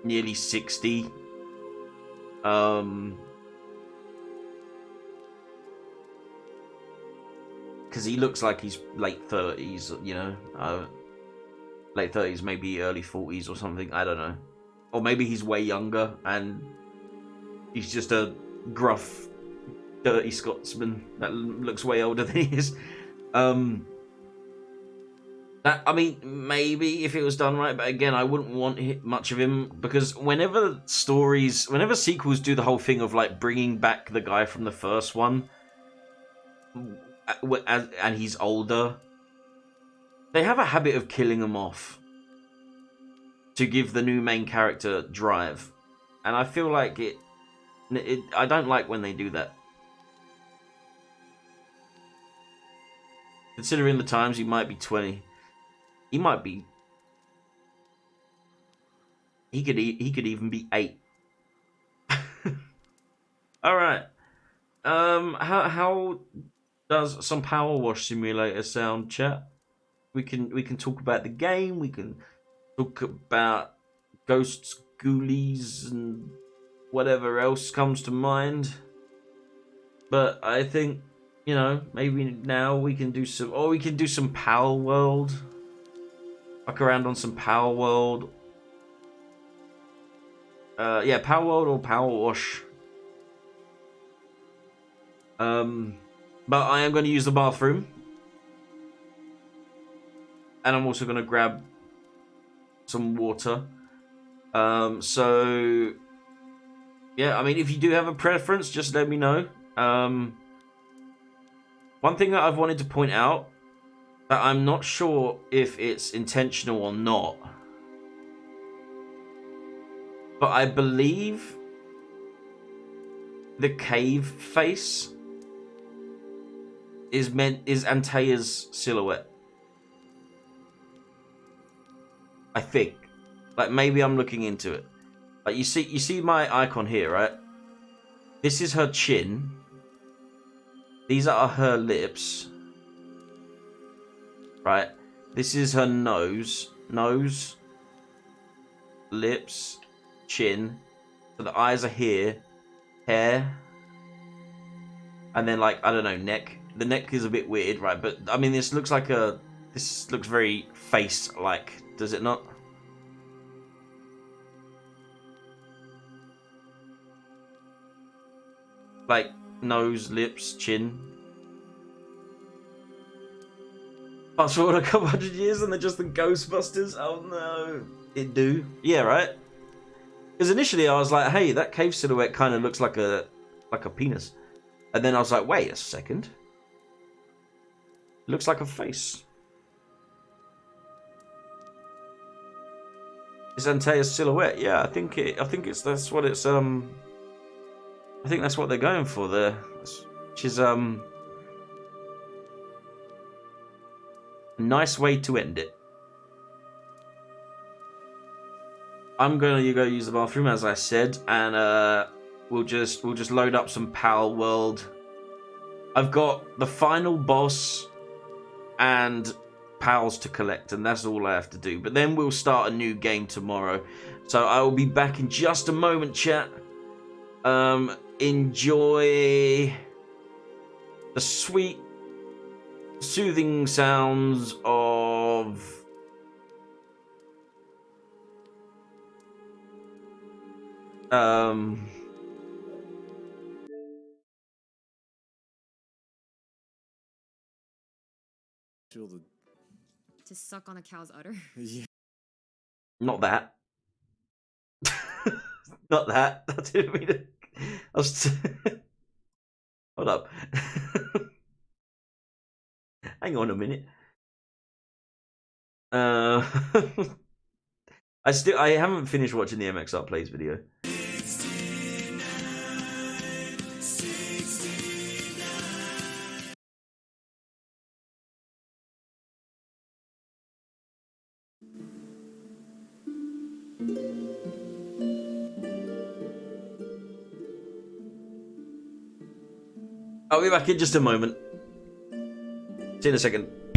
nearly 60. Because he looks like he's late 30s, you know. Late 30s, maybe early 40s or something. I don't know. Or maybe he's way younger and he's just a gruff, dirty Scotsman that looks way older than he is. I mean, maybe if it was done right, but again, I wouldn't want much of him, because whenever sequels do the whole thing of like bringing back the guy from the first one, and he's older, they have a habit of killing him off to give the new main character drive, and I feel like I don't like when they do that. Considering the times, he might be 20. He might be. He could even be 8. All right. How does some Power Wash Simulator sound, chat? We can talk about the game. We can talk about ghosts, ghoulies, and whatever else comes to mind. But I think, you know, maybe now we can do some, or we can do some Power World. Fuck around on some Power World. Yeah, Power World or Power Wash. But I am going to use the bathroom. And I'm also going to grab some water. So, yeah, I mean, if you do have a preference, just let me know. One thing that I've wanted to point out, that I'm not sure if it's intentional or not, but I believe the cave face is Antea's silhouette. I think. Like, maybe I'm looking into it. Like, you see my icon here, right? This is her chin. These are her lips. Right? This is her nose. Nose. Lips. Chin. So the eyes are here. Hair. And then, like, I don't know, neck. The neck is a bit weird, right? But, I mean, this looks very face-like, does it not? Like, nose, lips, chin. Fast forward a couple hundred years and they're just the Ghostbusters? Oh no. It do? Yeah, right? Because initially I was like, hey, that cave silhouette kind of looks like a penis. And then I was like, wait a second. It looks like a face. It's Antea's silhouette. Yeah, I think that's what they're going for there. Which is a nice way to end it. I'm gonna go use the bathroom, as I said, and we'll just load up some Power World. I've got the final boss and pals to collect, and that's all I have to do. But then we'll start a new game tomorrow. So I will be back in just a moment, chat. Enjoy the sweet, soothing sounds of To suck on a cow's udder? Yeah. not that. Not that. I didn't mean to. I was. Hold up. Hang on a minute. I haven't finished watching the MXR Plays video. I'll be back in just a moment. See you in a second.